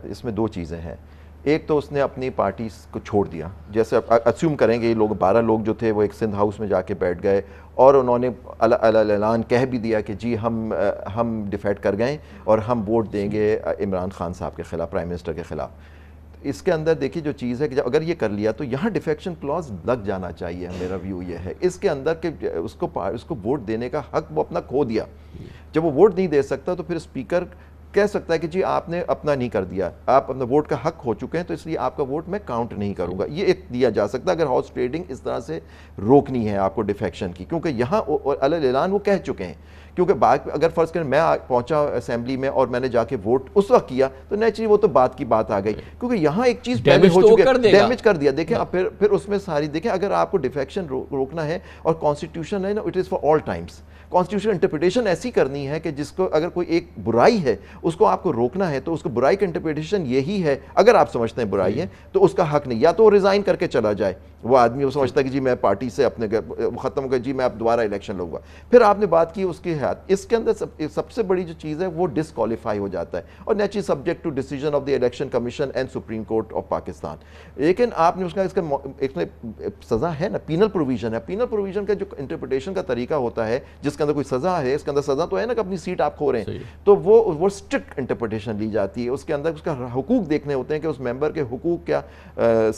اس میں 2 چیزیں ہیں. ایک تو اس نے اپنی پارٹی کو چھوڑ دیا، جیسے اسیوم کریں گے یہ لوگ 12 لوگ جو تھے وہ ایک سندھ ہاؤس میں جا کے بیٹھ گئے اور انہوں نے اعلان کہہ بھی دیا کہ جی ہم ڈیفیکٹ کر گئے اور ہم ووٹ دیں گے عمران خان صاحب کے خلاف، پرائم منسٹر کے خلاف. اس کے اندر دیکھیے جو چیز ہے کہ اگر یہ کر لیا تو یہاں ڈیفیکشن کلوز لگ جانا چاہیے. میرا ویو یہ ہے اس کے اندر کہ اس کو ووٹ دینے کا حق وہ اپنا کھو دیا. جب وہ ووٹ نہیں دے سکتا تو پھر اسپیکر کہہ سکتا ہے کہ جی آپ نے اپنا نہیں کر دیا، آپ اپنا ووٹ کا حق کھو چکے ہیں تو اس لیے آپ کا ووٹ میں کاؤنٹ نہیں کروں گا. یہ ایک دیا جا سکتا ہے اگر ہاؤس ٹریڈنگ اس طرح سے روکنی ہے آپ کو ڈیفیکشن کی، کیونکہ یہاں اعلان وہ کہہ چکے ہیں. کیونکہ اگر فرض کریں میں پہنچا اسمبلی میں اور میں نے جا کے ووٹ اس وقت کیا تو نیچرلی وہ تو بات کی بات آ گئی، کیونکہ یہاں ایک چیز پہلے ہو چکی ہے، ڈیمیج کر دیا. دیکھیں پھر اس میں ساری دیکھیں اگر آپ کو ڈیفیکشن روکنا ہے اور کانسٹیٹیوشن ہے نا it is for all times. Constitution interpretation ایسی کرنی ہے کہ جس کو اگر کوئی ایک برائی ہے اس کو آپ کو روکنا ہے تو اس کو برائی کا انٹرپریٹیشن یہی ہے. اگر آپ سمجھتے ہیں برائی ہے تو اس کا حق نہیں، یا تو وہ ریزائن کر کے چلا جائے وہ آدمی وہ سمجھتا ہے کہ جی میں پارٹی سے اپنے ختم ہو گیا، جی میں اب دوبارہ الیکشن لوں گا. پھر آپ نے بات کی اس کی حیات، اس کے اندر سب سے بڑی جو چیز ہے وہ ڈسکوالیفائی ہو جاتا ہے اور naturally subject to decision of the election commission and supreme court of Pakistan. لیکن آپ نے اس کا سزا ہے نا، پینل پروویژن ہے. پینل پروویژن کا جو انٹرپریٹیشن کا طریقہ ہوتا ہے جس کے اندر کوئی سزا ہے، اس کے اندر سزا تو ہے نا کہ اپنی سیٹ آپ کھو رہے ہیں، تو وہ اسٹرکٹ انٹرپریٹیشن لی جاتی ہے. اس کے اندر اس کا حقوق دیکھنے ہوتے ہیں کہ اس ممبر کے حقوق کیا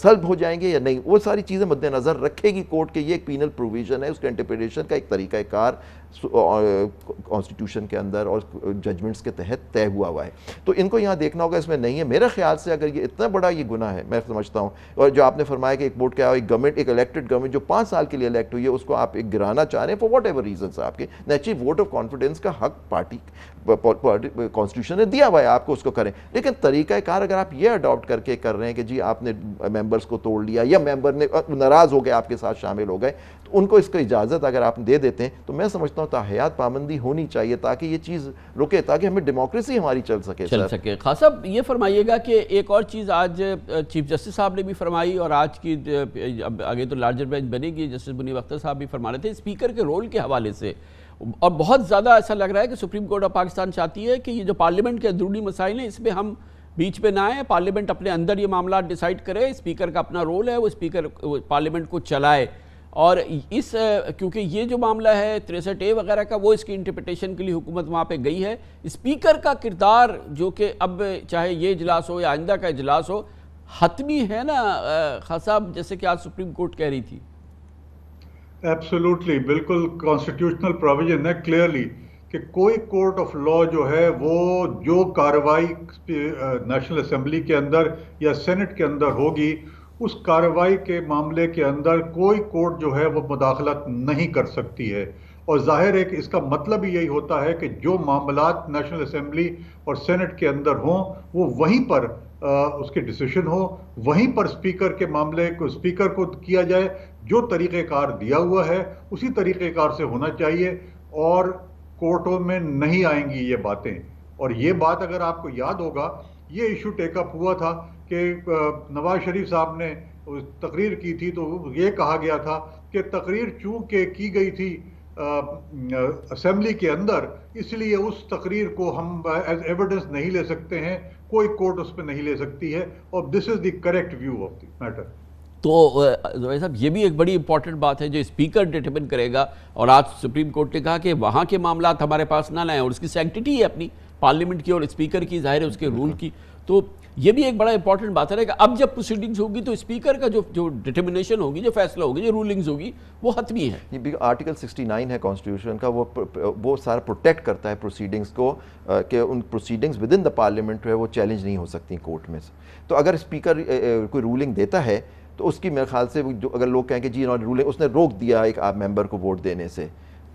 سلب ہو جائیں گے یا نہیں. وہ ساری چیزیں مد نظر رکھے گی کورٹ کے. یہ ایک پینل پروویژن ہے، اس کے انٹرپریٹیشن کا ایک طریقہ کار کانسٹیٹیوشن کے اندر اور ججمنٹس کے تحت طے ہوا ہے. تو ان کو یہاں دیکھنا ہوگا، اس میں نہیں ہے. میرے خیال سے اگر یہ اتنا بڑا یہ گناہ ہے، میں سمجھتا ہوں، اور جو آپ نے فرمایا کہ ایک ووٹ کیا ایک گورنمنٹ، ایک الیکٹڈ گورنمنٹ جو 5 سال کے لیے الیکٹ ہوئی ہے، اس کو آپ ایک گرانا چاہ رہے ہیں فار واٹ ایور ریزنس. آپ کے نیچرلی ووٹ آف کانفیڈنس کا حق پارٹی کانسٹیٹیوشن نے دیا ہوا ہے، آپ کو اس کو کریں. لیکن طریقہ کار اگر آپ یہ اڈاپٹ کر کے کر رہے ہیں کہ جی آپ نے ممبرس کو توڑ لیا یا ممبر نے ناراض ہو گئے آپ کے ساتھ شامل ہو گئے، تو ان کو اس کا اجازت اگر آپ دے دیتے ہیں تو میں سمجھتا ہوں تاحیات پابندی ہونی چاہیے تاکہ یہ چیز رکے، تاکہ ہمیں ڈیموکریسی ہماری چل سکے. خان صاحب یہ فرمائیے گا کہ ایک اور چیز آج چیف جسٹس صاحب نے بھی فرمائی اور آج کی آگے تو لارجر بینچ بنے گی، جسٹس منیب اختر صاحب بھی فرما رہے تھے اسپیکر کے رول کے حوالے سے. اور بہت زیادہ ایسا لگ رہا ہے کہ سپریم کورٹ آف پاکستان چاہتی ہے کہ یہ جو پارلیمنٹ کے اندرونی مسائل ہیں اس میں ہم بیچ پہ نہ آئیں، پارلیمنٹ اپنے اندر یہ معاملات ڈیسائیڈ کرے. اسپیکر کا اپنا رول ہے، وہ اسپیکر پارلیمنٹ کو چلائے. اور کیونکہ یہ جو معاملہ ہے 63A وغیرہ کا، وہ اس کی انٹرپریٹیشن کے لیے حکومت وہاں پہ گئی ہے. اسپیکر کا کردار جو کہ اب چاہے یہ اجلاس ہو یا آئندہ کا اجلاس ہو حتمی ہے نا خان صاحب، جیسے کہ آج سپریم کورٹ کہہ رہی تھی. ایبسولوٹلی، بالکل کانسٹیٹیوشنل پروویژن ہے کلیئرلی کہ کوئی کورٹ آف لا جو ہے وہ جو کارروائی نیشنل اسمبلی کے اندر یا سینٹ کے اندر ہوگی، اس کارروائی کے معاملے کے اندر کوئی کورٹ جو ہے وہ مداخلت نہیں کر سکتی ہے. اور ظاہر ہے کہ اس کا مطلب یہی ہوتا ہے کہ جو معاملات نیشنل اسمبلی اور سینٹ کے اندر ہوں وہ وہیں پر اس کے ڈیسیشن ہو، وہیں پر اسپیکر کے معاملے کو اسپیکر کو کیا جائے. جو طریقہ کار دیا ہوا ہے اسی طریقہ کار سے ہونا چاہیے اور کورٹوں میں نہیں آئیں گی یہ باتیں. اور یہ بات اگر آپ کو یاد ہوگا، یہ ایشو ٹیک اپ ہوا تھا کہ نواز شریف صاحب نے تقریر کی تھی تو یہ کہا گیا تھا کہ تقریر چونکہ کی گئی تھی اسمبلی کے اندر، اس لیے اس تقریر کو ہم ایز ایویڈنس نہیں لے سکتے ہیں، کوئی کورٹ اس پہ نہیں لے سکتی ہے. اور this is the correct view of the matter. تو زبیر صاحب یہ بھی ایک بڑی امپورٹنٹ بات ہے جو اسپیکر ڈٹرمن کرے گا. اور آج سپریم کورٹ نے کہا کہ وہاں کے معاملات ہمارے پاس نہ لائیں، اور اس کی سینکٹیٹی ہے اپنی پارلیمنٹ کی اور اسپیکر کی، ظاہر ہے اس کے رول کی. تو یہ بھی ایک بڑا امپورٹنٹ بات ہے کہ اب جب پروسیڈنگز ہوگی تو اسپیکر کا جو ڈٹرمنیشن ہوگی، جو فیصلہ ہوگی، جو رولنگز ہوگی، وہ حتمی ہے. یہ آرٹیکل 69 ہے کانسٹیٹیوشن کا، وہ سارا پروٹیکٹ کرتا ہے پروسیڈنگز کو کہ ان proceedings within the parliament جو ہے وہ چیلنج نہیں ہو سکتی کورٹ میں سے. تو اگر اسپیکر کوئی رولنگ دیتا ہے تو اس کی میرے خیال سے اگر لوگ کہیں کہ جی رولنگ اس نے روک دیا ایک ممبر کو ووٹ دینے سے،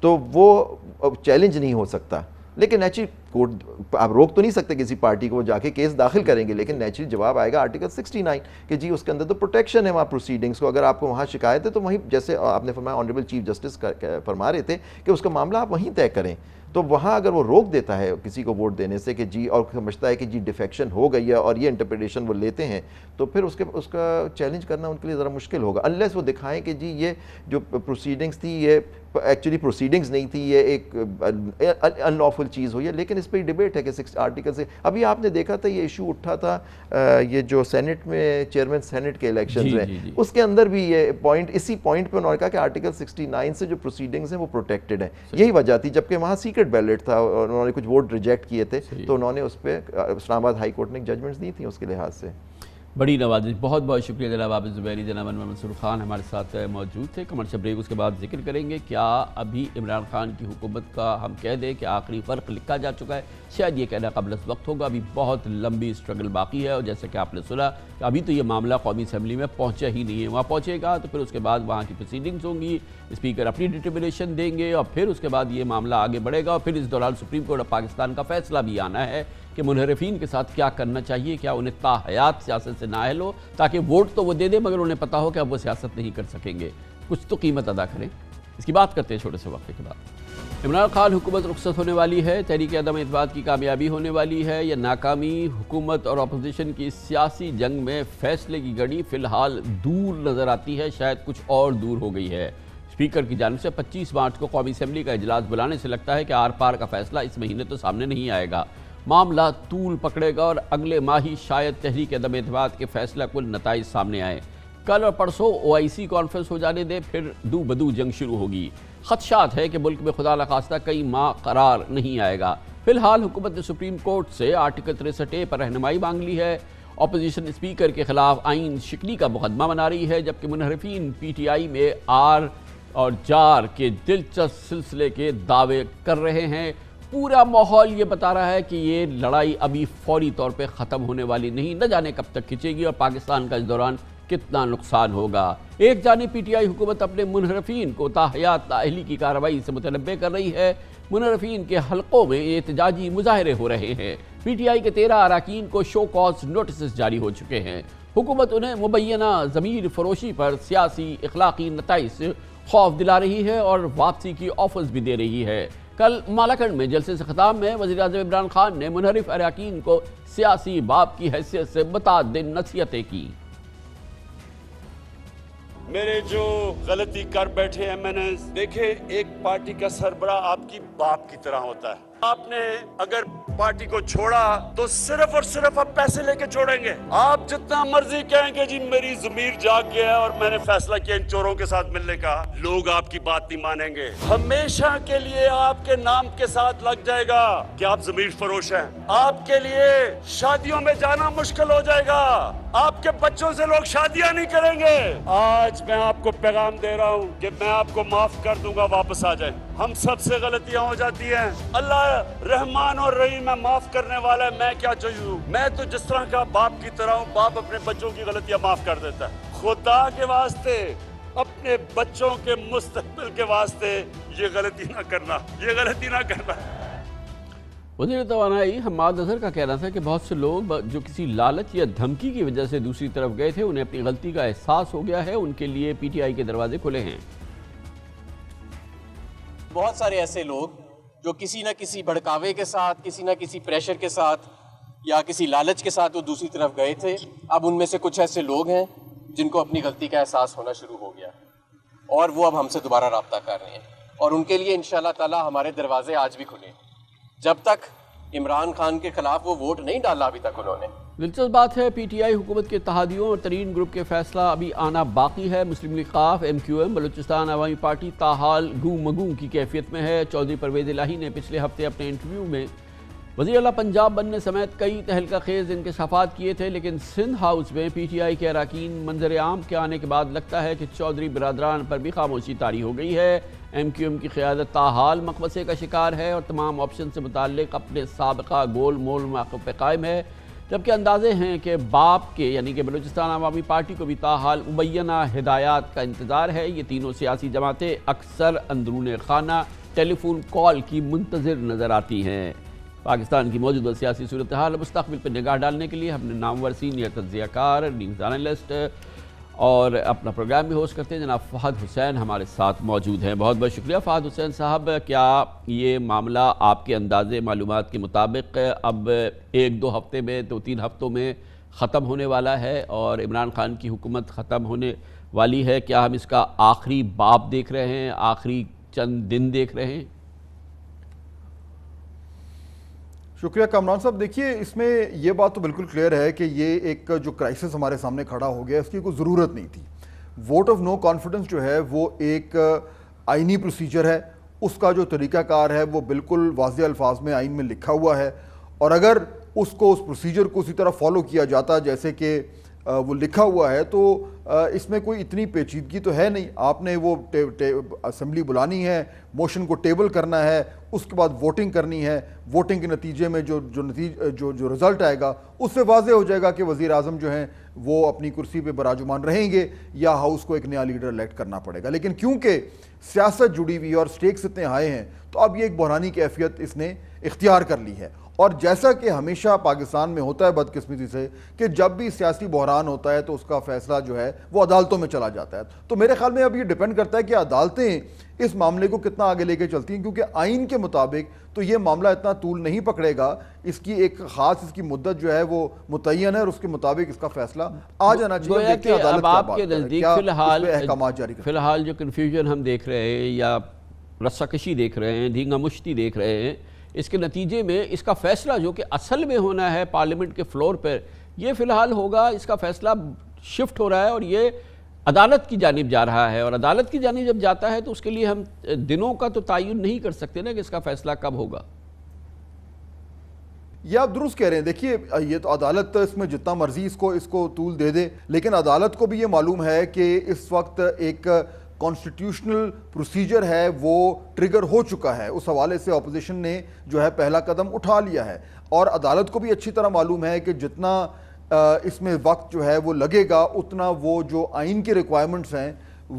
تو وہ چیلنج نہیں ہو سکتا. لیکن نیچرلی کورٹ آپ روک تو نہیں سکتے کسی پارٹی کو، جا کے کیس داخل کریں گے، لیکن نیچرلی جواب آئے گا آرٹیکل 69 کہ جی اس کے اندر تو پروٹیکشن ہے وہاں پروسیڈنگز کو. اگر آپ کو وہاں شکایت ہے تو وہیں، جیسے آپ نے فرمایا آنریبل چیف جسٹس فرما رہے تھے کہ اس کا معاملہ آپ وہیں طے کریں. تو وہاں اگر وہ روک دیتا ہے کسی کو ووٹ دینے سے کہ جی، اور سمجھتا ہے کہ جی ڈیفیکشن ہو گئی ہے اور یہ انٹرپریٹیشن وہ لیتے ہیں، تو پھر اس کا چیلنج کرنا ان کے لیے ذرا مشکل ہوگا، انلیس وہ دکھائیں کہ جی یہ جو پروسیڈنگز تھی یہ ایکچولی پروسیڈنگز نہیں تھی، یہ ایک ان لافل چیز ہوئی ہے. لیکن اس پہ ڈیبیٹ ہے کہ آرٹیکل سے ابھی آپ نے دیکھا تھا یہ ایشو اٹھا تھا یہ جو سینٹ میں چیئرمین سینٹ کے الیکشنز ہیں، اس کے اندر بھی یہ پوائنٹ، اسی پوائنٹ پہ انہوں نے کہا کہ آرٹیکل 69 سے جو پروسیڈنگز ہیں وہ پروٹیکٹڈ ہیں. یہی وجہ تھی، جبکہ وہاں سیکرٹ بیلٹ تھا اور انہوں نے کچھ ووٹ ریجیکٹ کیے تھے، تو انہوں نے اس پہ اسلام آباد ہائی کورٹ نے ججمنٹس دی تھیں اس کے لحاظ سے. بڑی نوازش. بہت بہت شکریہ جناب عابد زبیری. جناب انور منصور خان ہمارے ساتھ موجود تھے. کمرشل بریک اس کے بعد ذکر کریں گے کیا ابھی عمران خان کی حکومت کا ہم کہہ دیں کہ آخری فرق لکھا جا چکا ہے. شاید یہ کہنا قبل از وقت ہوگا، ابھی بہت لمبی اسٹرگل باقی ہے. اور جیسے کہ آپ نے سنا کہ ابھی تو یہ معاملہ قومی اسمبلی میں پہنچا ہی نہیں ہے، وہاں پہنچے گا تو پھر اس کے بعد وہاں کی پروسیڈنگز ہوں گی، اسپیکر اپنی ڈٹرمنیشن دیں گے اور پھر اس کے بعد یہ معاملہ آگے بڑھے گا. اور پھر اس دوران سپریم کورٹ آف پاکستان کا فیصلہ بھی آنا ہے کہ منحرفین کے ساتھ کیا کرنا چاہیے، کیا انہیں تاحیات سیاست سے نااہل ہو، تاکہ ووٹ تو وہ دے دیں مگر انہیں پتہ ہو کہ اب وہ سیاست نہیں کر سکیں گے. کچھ تو قیمت ادا کریں. اس کی بات کرتے ہیں چھوٹے سے وقفے کے بعد۔ عمران خان حکومت رخصت ہونے والی ہے، تحریک عدم اعتماد کی کامیابی ہونے والی ہے یا ناکامی؟ حکومت اور اپوزیشن کی سیاسی جنگ میں فیصلے کی گھڑی فی الحال دور نظر آتی ہے، شاید کچھ اور دور ہو گئی ہے۔ اسپیکر کی جانب سے 25 مارچ کو قومی اسمبلی کا اجلاس بلانے سے لگتا ہے کہ آر پار کا فیصلہ اس مہینے تو سامنے نہیں آئے گا، معاملہ طول پکڑے گا اور اگلے ماہ ہی شاید تحریک عدم اعتماد کے فیصلہ کل نتائج سامنے آئیں۔ کل اور پرسوں OIC کانفرنس ہو جانے دے، پھر دو بدو جنگ شروع ہوگی۔ خدشات ہے کہ ملک میں خدا نخواستہ کئی ماہ قرار نہیں آئے گا۔ فی الحال حکومت نے سپریم کورٹ سے آرٹیکل 63A پر رہنمائی مانگ لی ہے۔ اپوزیشن اسپیکر کے خلاف آئین شکنی کا مقدمہ بنا رہی ہے، جبکہ منحرفین PTI میں آر اور جار کے دلچسپ سلسلے کے دعوے کر رہے ہیں۔ پورا ماحول یہ بتا رہا ہے کہ یہ لڑائی ابھی فوری طور پہ ختم ہونے والی نہیں، نہ جانے کب تک کھچے گی اور پاکستان کا اس دوران کتنا نقصان ہوگا۔ ایک جانب PTI حکومت اپنے منحرفین کو تاحیات نااہلی کی کارروائی سے متنبع کر رہی ہے۔ منحرفین کے حلقوں میں احتجاجی مظاہرے ہو رہے ہیں۔ PTI کے 13 اراکین کو شو کاز نوٹسز جاری ہو چکے ہیں۔ حکومت انہیں مبینہ ضمیر فروشی پر سیاسی اخلاقی نتائج سے خوف دلا رہی ہے اور واپسی کی آفرز بھی دے رہی ہے۔ کل مالاکنڈ میں جلسے سے خطاب میں وزیراعظم عمران خان نے منحرف اراکین کو سیاسی باپ کی حیثیت سے متعدد نصیحتیں کی۔ میرے جو غلطی کر بیٹھے MNAs، دیکھیں ایک پارٹی کا سربراہ آپ کی باپ کی طرح ہوتا ہے۔ آپ نے اگر پارٹی کو چھوڑا تو صرف اور صرف آپ پیسے لے کے چھوڑیں گے۔ آپ جتنا مرضی کہیں کہ جی میری ضمیر جاگ گیا ہے اور میں نے فیصلہ کیا ان چوروں کے ساتھ ملنے کا، لوگ آپ کی بات نہیں مانیں گے۔ ہمیشہ کے لیے آپ کے نام کے ساتھ لگ جائے گا کہ آپ ضمیر فروش ہیں۔ آپ کے لیے شادیوں میں جانا مشکل ہو جائے گا، آپ کے بچوں سے لوگ شادیاں نہیں کریں گے۔ آج میں آپ کو پیغام دے رہا ہوں کہ میں آپ کو معاف کر دوں گا، واپس آ جائیں۔ ہم سب سے غلطیاں ہو جاتی ہیں، اللہ رحمان اور رحیم ہے، معاف کرنے والا ہے۔ میں کیا چاہیے، میں تو جس طرح کا باپ کی طرح ہوں، باپ اپنے بچوں کی غلطیاں معاف کر دیتا ہے۔ خدا کے واسطے، اپنے بچوں کے مستقبل کے واسطے یہ غلطی نہ کرنا، یہ غلطی نہ کرنا۔ وزیر توانائی حماد اظہر کا کہنا تھا کہ بہت سے لوگ جو کسی لالچ یا دھمکی کی وجہ سے دوسری طرف گئے تھے، انہیں اپنی غلطی کا احساس ہو گیا ہے، ان کے لیے PTI کے دروازے کھلے ہیں۔ بہت سارے ایسے لوگ جو کسی نہ کسی بھڑکاوے کے ساتھ، کسی نہ کسی پریشر کے ساتھ یا کسی لالچ کے ساتھ وہ دوسری طرف گئے تھے، اب ان میں سے کچھ ایسے لوگ ہیں جن کو اپنی غلطی کا احساس ہونا شروع ہو گیا اور وہ اب ہم سے دوبارہ رابطہ کر رہے ہیں، اور ان کے لیے انشاءاللہ تعالی ہمارے دروازے آج بھی کھلے ہیں۔ جب تک عمران خان کے خلاف وہ ووٹ نہیں ڈالا ابھی تک انہوں نے۔ دلچسپ بات ہے، PTI حکومت کے اتحادیوں اور ترین گروپ کے فیصلہ ابھی آنا باقی ہے۔ مسلم لیگ خاف، MQM، بلوچستان عوامی پارٹی تاحال گوں مگوں کی کیفیت میں ہے۔ چودھری پرویز الہی نے پچھلے ہفتے اپنے انٹرویو میں وزیر اعلیٰ پنجاب بننے سمیت کئی تہلکہ خیز انکشافات کیے تھے، لیکن سندھ ہاؤس میں PTI کے اراکین منظر عام کے آنے کے بعد لگتا ہے کہ چودھری برادران پر بھی خاموشی طاری ہو گئی ہے۔ MQM کی قیادت تاحال مقبضے کا شکار ہے اور تمام آپشن سے متعلق اپنے سابقہ گول مول موقف پہ قائم ہے، جبکہ اندازے ہیں کہ باپ کے یعنی کہ بلوچستان عوامی پارٹی کو بھی تاحال مبینہ ہدایات کا انتظار ہے۔ یہ تینوں سیاسی جماعتیں اکثر اندرون خانہ ٹیلی فون کال کی منتظر نظر آتی ہیں۔ پاکستان کی موجودہ سیاسی صورتحال مستقبل پر نگاہ ڈالنے کے لیے ہم نے نامور سینئر تجزیہ کار، نیوز اینالسٹ اور اپنا پروگرام بھی ہوسٹ کرتے ہیں جناب فہد حسین ہمارے ساتھ موجود ہیں۔ بہت بہت شکریہ فہد حسین صاحب۔ کیا یہ معاملہ آپ کے اندازے معلومات کے مطابق اب 1-2 ہفتے میں 2-3 ہفتوں میں ختم ہونے والا ہے اور عمران خان کی حکومت ختم ہونے والی ہے؟ کیا ہم اس کا آخری باب دیکھ رہے ہیں، آخری چند دن دیکھ رہے ہیں؟ شکریہ کامران صاحب۔ دیکھیے اس میں یہ بات تو بالکل کلیئر ہے کہ یہ ایک جو کرائسس ہمارے سامنے کھڑا ہو گیا، اس کی کوئی ضرورت نہیں تھی۔ ووٹ آف نو کانفیڈنس جو ہے وہ ایک آئینی پروسیجر ہے، اس کا جو طریقہ کار ہے وہ بالکل واضح الفاظ میں آئین میں لکھا ہوا ہے، اور اگر اس پروسیجر کو اسی طرح فالو کیا جاتا جیسے کہ وہ لکھا ہوا ہے تو اس میں کوئی اتنی پیچیدگی تو ہے نہیں۔ آپ نے وہ اسمبلی بلانی ہے، موشن کو ٹیبل کرنا ہے، اس کے بعد ووٹنگ کرنی ہے، ووٹنگ کے نتیجے میں جو رزلٹ آئے گا اس سے واضح ہو جائے گا کہ وزیر اعظم جو ہیں وہ اپنی کرسی پہ براجمان رہیں گے یا ہاؤس کو ایک نیا لیڈر الیکٹ کرنا پڑے گا۔ لیکن کیونکہ سیاست جڑی ہوئی اور سٹیکس اتنے ہائی ہیں تو اب یہ ایک بحرانی کیفیت اس نے اختیار کر لی ہے، اور جیسا کہ ہمیشہ پاکستان میں ہوتا ہے بدقسمتی سے کہ جب بھی سیاسی بحران ہوتا ہے تو اس کا فیصلہ جو ہے وہ عدالتوں میں چلا جاتا ہے. تو میرے خیال میں اب یہ ڈیپینڈ کرتا ہے کہ عدالتیں اس معاملے کو کتنا آگے لے کے چلتی ہیں, کیونکہ آئین کے مطابق تو یہ معاملہ اتنا طول نہیں پکڑے گا. اس کی ایک خاص اس کی مدت جو ہے وہ متعین ہے اور اس کے مطابق اس کا فیصلہ آ جانا چاہیے. گویا کہ اب آپ کے نزدیک فی الحال جو کنفیوژن ہم دیکھ رہے ہیں یا رسہ کشی دیکھ رہے ہیں, دھینگا مشتی دیکھ رہے ہیں, اس کے نتیجے میں اس کا فیصلہ جو کہ اصل میں ہونا ہے پارلیمنٹ کے فلور پر, یہ فی الحال ہوگا, اس کا فیصلہ شفٹ ہو رہا ہے اور یہ عدالت کی جانب جا رہا ہے. اور عدالت کی جانب جب جاتا ہے تو اس کے لیے ہم دنوں کا تو تعین نہیں کر سکتے نا کہ اس کا فیصلہ کب ہوگا. یہ آپ درست کہہ رہے ہیں. دیکھیے یہ تو عدالت اس میں جتنا مرضی اس کو طول دے دے, لیکن عدالت کو بھی یہ معلوم ہے کہ اس وقت ایک کانسٹیٹیوشنل پروسیجر ہے وہ ٹریگر ہو چکا ہے. اس حوالے سے اپوزیشن نے جو ہے پہلا قدم اٹھا لیا ہے, اور عدالت کو بھی اچھی طرح معلوم ہے کہ جتنا اس میں وقت جو ہے وہ لگے گا اتنا وہ جو آئین کی ریکوائرمنٹس ہیں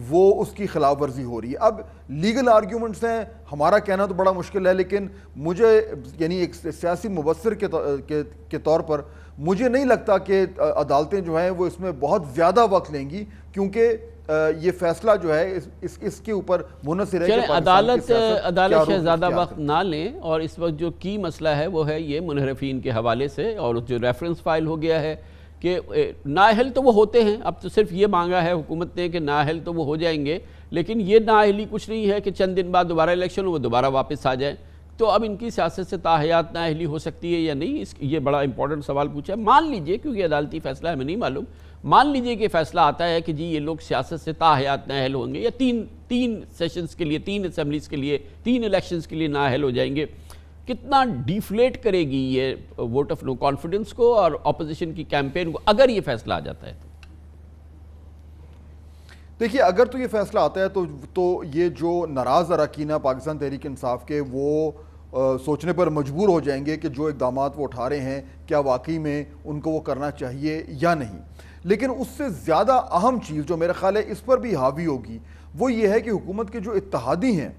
وہ اس کی خلاف ورزی ہو رہی ہے. اب لیگل آرگیومنٹس ہیں, ہمارا کہنا تو بڑا مشکل ہے, لیکن مجھے یعنی ایک سیاسی مبصر کے طور پر مجھے نہیں لگتا کہ عدالتیں جو ہیں وہ اس میں بہت زیادہ وقت لیں گی, کیونکہ یہ فیصلہ جو ہے اس کے اوپر منحصر ہے کہ عدالت سے زیادہ وقت نہ لیں. اور اس وقت جو کی مسئلہ ہے وہ ہے یہ منحرفین کے حوالے سے, اور جو ریفرنس فائل ہو گیا ہے کہ نااہل تو وہ ہوتے ہیں, اب تو صرف یہ مانگا ہے حکومت نے کہ نااہل تو وہ ہو جائیں گے, لیکن یہ نااہلی کچھ نہیں ہے کہ چند دن بعد دوبارہ الیکشن ہو وہ دوبارہ واپس آ جائیں. تو اب ان کی سیاست سے تاحیات نااہلی ہو سکتی ہے یا نہیں, یہ بڑا امپورٹنٹ سوال پوچھا ہے. مان لیجئے, کیونکہ عدالتی فیصلہ ہمیں نہیں معلوم, مان لیجئے کہ فیصلہ آتا ہے کہ جی یہ لوگ سیاست سے تاحیات نااہل ہوں گے, یا تین سیشنز کے لیے, 3 اسمبلیز کے لیے, 3 الیکشنز کے لیے نااہل ہو جائیں گے. کتنا ڈیفلیٹ کرے گی یہ ووٹ آف نو کانفیڈنس کو اور اپوزیشن کی کیمپین کو اگر یہ فیصلہ آ جاتا ہے؟ دیکھیے اگر تو یہ فیصلہ آتا ہے تو یہ جو ناراض اراکین ہیں پاکستان تحریک انصاف کے, وہ سوچنے پر مجبور ہو جائیں گے کہ جو اقدامات وہ اٹھا رہے ہیں کیا واقعی میں ان کو وہ کرنا چاہیے یا نہیں. لیکن اس سے زیادہ اہم چیز جو میرا خیال ہے اس پر بھی حاوی ہوگی وہ یہ ہے کہ حکومت کے جو اتحادی ہیں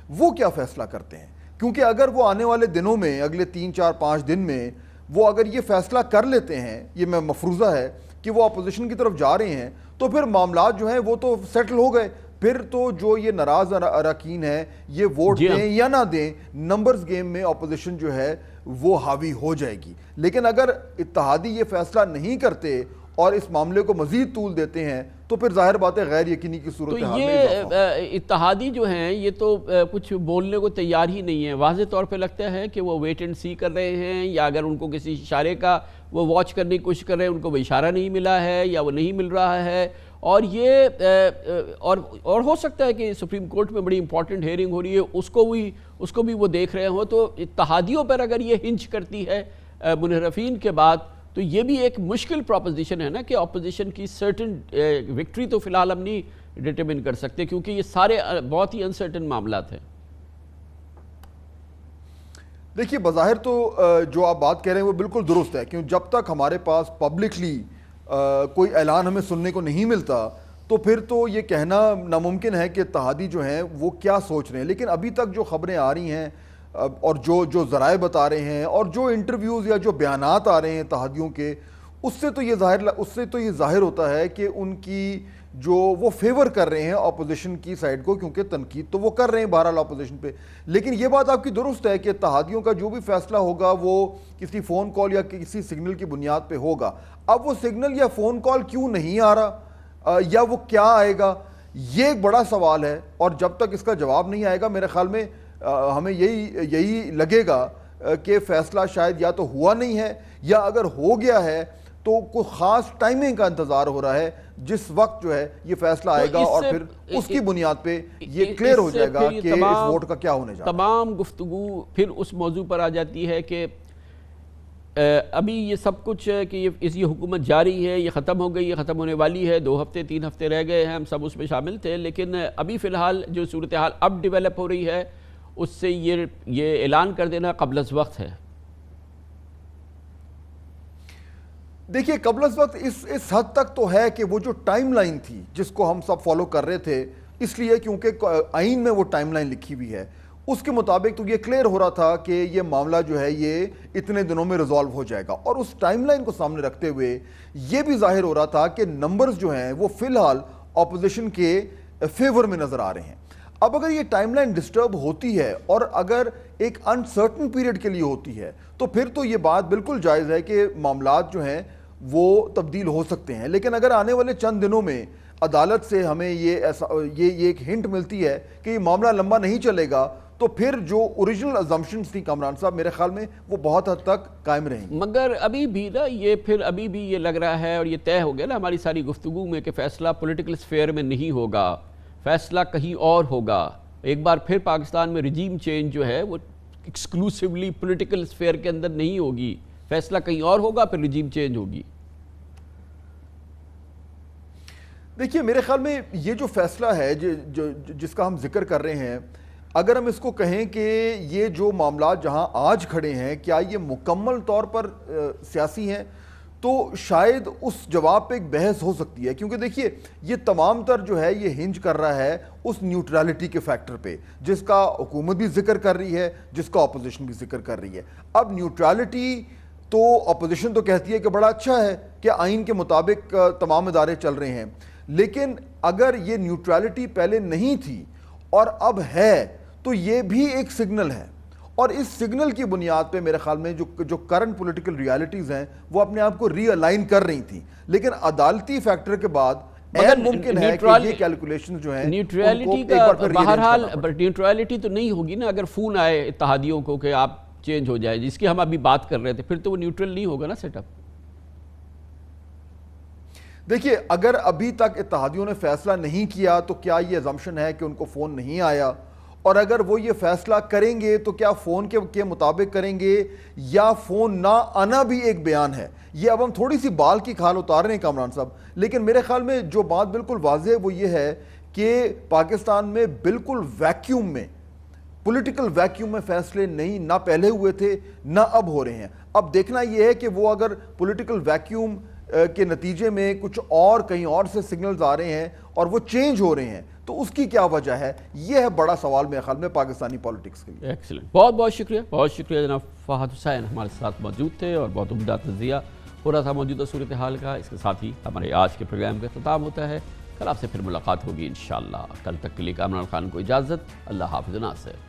وہ کیا فیصلہ کرتے ہیں. کیونکہ اگر وہ آنے والے دنوں میں, اگلے 3 4 5 دن میں وہ اگر یہ فیصلہ کر لیتے ہیں, یہ میں مفروضہ ہے کہ وہ اپوزیشن کی طرف جا رہے ہیں, تو پھر معاملات جو ہیں وہ تو سیٹل ہو گئے. پھر تو جو یہ ناراض اراکین ہیں یہ ووٹ دیں یا نہ دیں, نمبرز گیم میں اپوزیشن جو ہے وہ حاوی ہو جائے گی. لیکن اگر اتحادی یہ فیصلہ نہیں کرتے اور اس معاملے کو مزید طول دیتے ہیں تو پھر ظاہر بات ہے غیر یقینی کی صورتحال میں تو یہ اتحادی جو ہیں یہ تو کچھ بولنے کو تیار ہی نہیں ہے. واضح طور پہ لگتا ہے کہ وہ ویٹ اینڈ سی کر رہے ہیں, یا اگر ان کو کسی اشارے کا وہ واچ کرنے کی کوشش کر رہے ہیں, ان کو وہ اشارہ نہیں ملا ہے یا وہ نہیں مل رہا ہے. اور یہ اور ہو سکتا ہے کہ سپریم کورٹ میں بڑی امپورٹنٹ ہیئرنگ ہو رہی ہے, اس کو بھی وہ دیکھ رہے ہوں. تو اتحادیوں پر اگر یہ ہنچ کرتی ہے منحرفین کے بعد تو یہ بھی ایک مشکل پروپوزیشن ہے نا کہ اپوزیشن کی سرٹن وکٹری تو فی الحال ہم نہیں ڈٹرمن کر سکتے, کیونکہ یہ سارے بہت ہی انسرٹن معاملات ہیں. دیکھیے بظاہر تو جو آپ بات کہہ رہے ہیں وہ بالکل درست ہے, کیوں جب تک ہمارے پاس پبلکلی کوئی اعلان ہمیں سننے کو نہیں ملتا تو پھر تو یہ کہنا ناممکن ہے کہ اتحادی جو ہیں وہ کیا سوچ رہے ہیں. لیکن ابھی تک جو خبریں آ رہی ہیں اور جو ذرائع بتا رہے ہیں اور جو انٹرویوز یا جو بیانات آ رہے ہیں اتحادیوں کے, اس سے تو یہ ظاہر ہوتا ہے کہ ان کی جو وہ فیور کر رہے ہیں اپوزیشن کی سائڈ کو, کیونکہ تنقید تو وہ کر رہے ہیں بہرحال اپوزیشن پہ. لیکن یہ بات آپ کی درست ہے کہ اتحادیوں کا جو بھی فیصلہ ہوگا وہ کسی فون کال یا کسی سگنل کی بنیاد پہ ہوگا. اب وہ سگنل یا فون کال کیوں نہیں آ رہا یا وہ کیا آئے گا, یہ ایک بڑا سوال ہے. اور جب تک اس کا جواب نہیں آئے گا میرے خیال میں ہمیں یہی لگے گا کہ فیصلہ شاید یا تو ہوا نہیں ہے, یا اگر ہو گیا ہے تو کوئی خاص ٹائمنگ کا انتظار ہو رہا ہے جس وقت جو ہے یہ فیصلہ آئے گا, اور پھر اس کی بنیاد پہ یہ کلیئر ہو جائے گا کہ اس ووٹ کا کیا ہونے جا رہا ہے. تمام گفتگو پھر اس موضوع پر آ جاتی ہے کہ ابھی یہ سب کچھ کہ یہ حکومت جاری ہے, یہ ختم ہو گئی, یہ ختم ہونے والی ہے, 2 ہفتے 3 ہفتے رہ گئے ہیں, ہم سب اس میں شامل تھے. لیکن ابھی فی الحال جو صورتحال اب ڈیولپ ہو رہی ہے اس سے یہ اعلان کر دینا قبل از وقت ہے. دیکھیے قبل از وقت اس حد تک تو ہے کہ وہ جو ٹائم لائن تھی جس کو ہم سب فالو کر رہے تھے, اس لیے کیونکہ آئین میں وہ ٹائم لائن لکھی ہوئی ہے, اس کے مطابق تو یہ کلیئر ہو رہا تھا کہ یہ معاملہ جو ہے یہ اتنے دنوں میں ریزالو ہو جائے گا، اور اس ٹائم لائن کو سامنے رکھتے ہوئے یہ بھی ظاہر ہو رہا تھا کہ نمبرز جو ہیں وہ فی الحال اپوزیشن کے فیور میں نظر آ رہے ہیں۔ اب اگر یہ ٹائم لائن ڈسٹرب ہوتی ہے اور اگر ایک انسرٹن پیریڈ کے لیے ہوتی ہے تو پھر تو یہ بات بالکل جائز ہے کہ معاملات جو ہیں وہ تبدیل ہو سکتے ہیں، لیکن اگر آنے والے چند دنوں میں عدالت سے ہمیں یہ ایک ہنٹ ملتی ہے کہ یہ معاملہ لمبا نہیں چلے گا تو پھر جو اوریجنل ازمپشنز تھی کامران صاحب میرے خیال میں وہ بہت حد تک قائم رہیں گی۔ مگر ابھی بھی نا ابھی بھی یہ لگ رہا ہے اور یہ طے ہو گیا نا ہماری ساری گفتگو میں کہ فیصلہ پولیٹیکل سفیئر میں نہیں ہوگا، فیصلہ کہیں اور ہوگا۔ ایک بار پھر پاکستان میں رجیم چینج جو ہے وہ ایکسکلوسیولی پولیٹیکل سفیئر کے اندر نہیں ہوگی، فیصلہ کہیں اور ہوگا، پھر رجیم چینج ہوگی۔ دیکھیے میرے خیال میں یہ جو فیصلہ ہے جس کا ہم ذکر کر رہے ہیں، اگر ہم اس کو کہیں کہ یہ جو معاملات جہاں آج کھڑے ہیں کیا یہ مکمل طور پر سیاسی ہیں، تو شاید اس جواب پہ ایک بحث ہو سکتی ہے، کیونکہ دیکھیے یہ تمام تر جو ہے یہ ہنج کر رہا ہے اس نیوٹرالٹی کے فیکٹر پہ جس کا حکومت بھی ذکر کر رہی ہے، جس کا اپوزیشن بھی ذکر کر رہی ہے۔ اب نیوٹرالٹی تو اپوزیشن تو کہتی ہے کہ بڑا اچھا ہے کہ آئین کے مطابق تمام ادارے چل رہے ہیں، لیکن اگر یہ نیوٹرالٹی پہلے نہیں تھی اور اب ہے تو یہ بھی ایک سگنل ہے، اور اس سگنل کی بنیاد پہ میرے خیال میں جو کرنٹ پولیٹیکل ریالٹیز ہیں وہ اپنے آپ کو ری الائن کر رہی تھیں، لیکن عدالتی فیکٹر کے بعد ممکن ہے کہ یہ کیلکولیشن جو ہیں نیوٹرالٹی کا بہرحال نیوٹرالٹی تو نہیں ہوگی نا، اگر فون آئے اتحادیوں کو کہ آپ چینج ہو جائے جس کی ہم ابھی بات کر رہے تھے، پھر تو وہ نیوٹرل نہیں ہوگا نا سیٹ اپ۔ دیکھیے اگر ابھی تک اتحادیوں نے فیصلہ نہیں کیا تو کیا یہ ازمپشن ہے کہ ان کو فون نہیں آیا، اور اگر وہ یہ فیصلہ کریں گے تو کیا فون کے مطابق کریں گے یا فون نہ آنا بھی ایک بیان ہے؟ یہ اب ہم تھوڑی سی بال کی کھال اتار رہے ہیں کامران صاحب، لیکن میرے خیال میں جو بات بالکل واضح ہے وہ یہ ہے کہ پاکستان میں بالکل ویکیوم میں پولیٹیکل ویکیوم میں فیصلے نہ پہلے ہوئے تھے نہ اب ہو رہے ہیں۔ اب دیکھنا یہ ہے کہ وہ اگر پولیٹیکل ویکیوم کے نتیجے میں کچھ اور کہیں اور سے سگنلز آ رہے ہیں اور وہ چینج ہو رہے ہیں تو اس کی کیا وجہ ہے، یہ ہے بڑا سوال میرے خیال میں پاکستانی پالیٹکس کے لیے۔ ایکسلنٹ، بہت شکریہ جناب فہد حسین ہمارے ساتھ موجود تھے اور بہت عمدہ تجزیہ ہو رہا تھا موجودہ صورتحال کا۔ اس کے ساتھ ہی ہمارے آج کے پروگرام کا اختتام ہوتا ہے، کل آپ سے پھر ملاقات ہوگی انشاءاللہ۔ کل تک کے لیے کامران خان کو اجازت، اللہ حافظ ناصر۔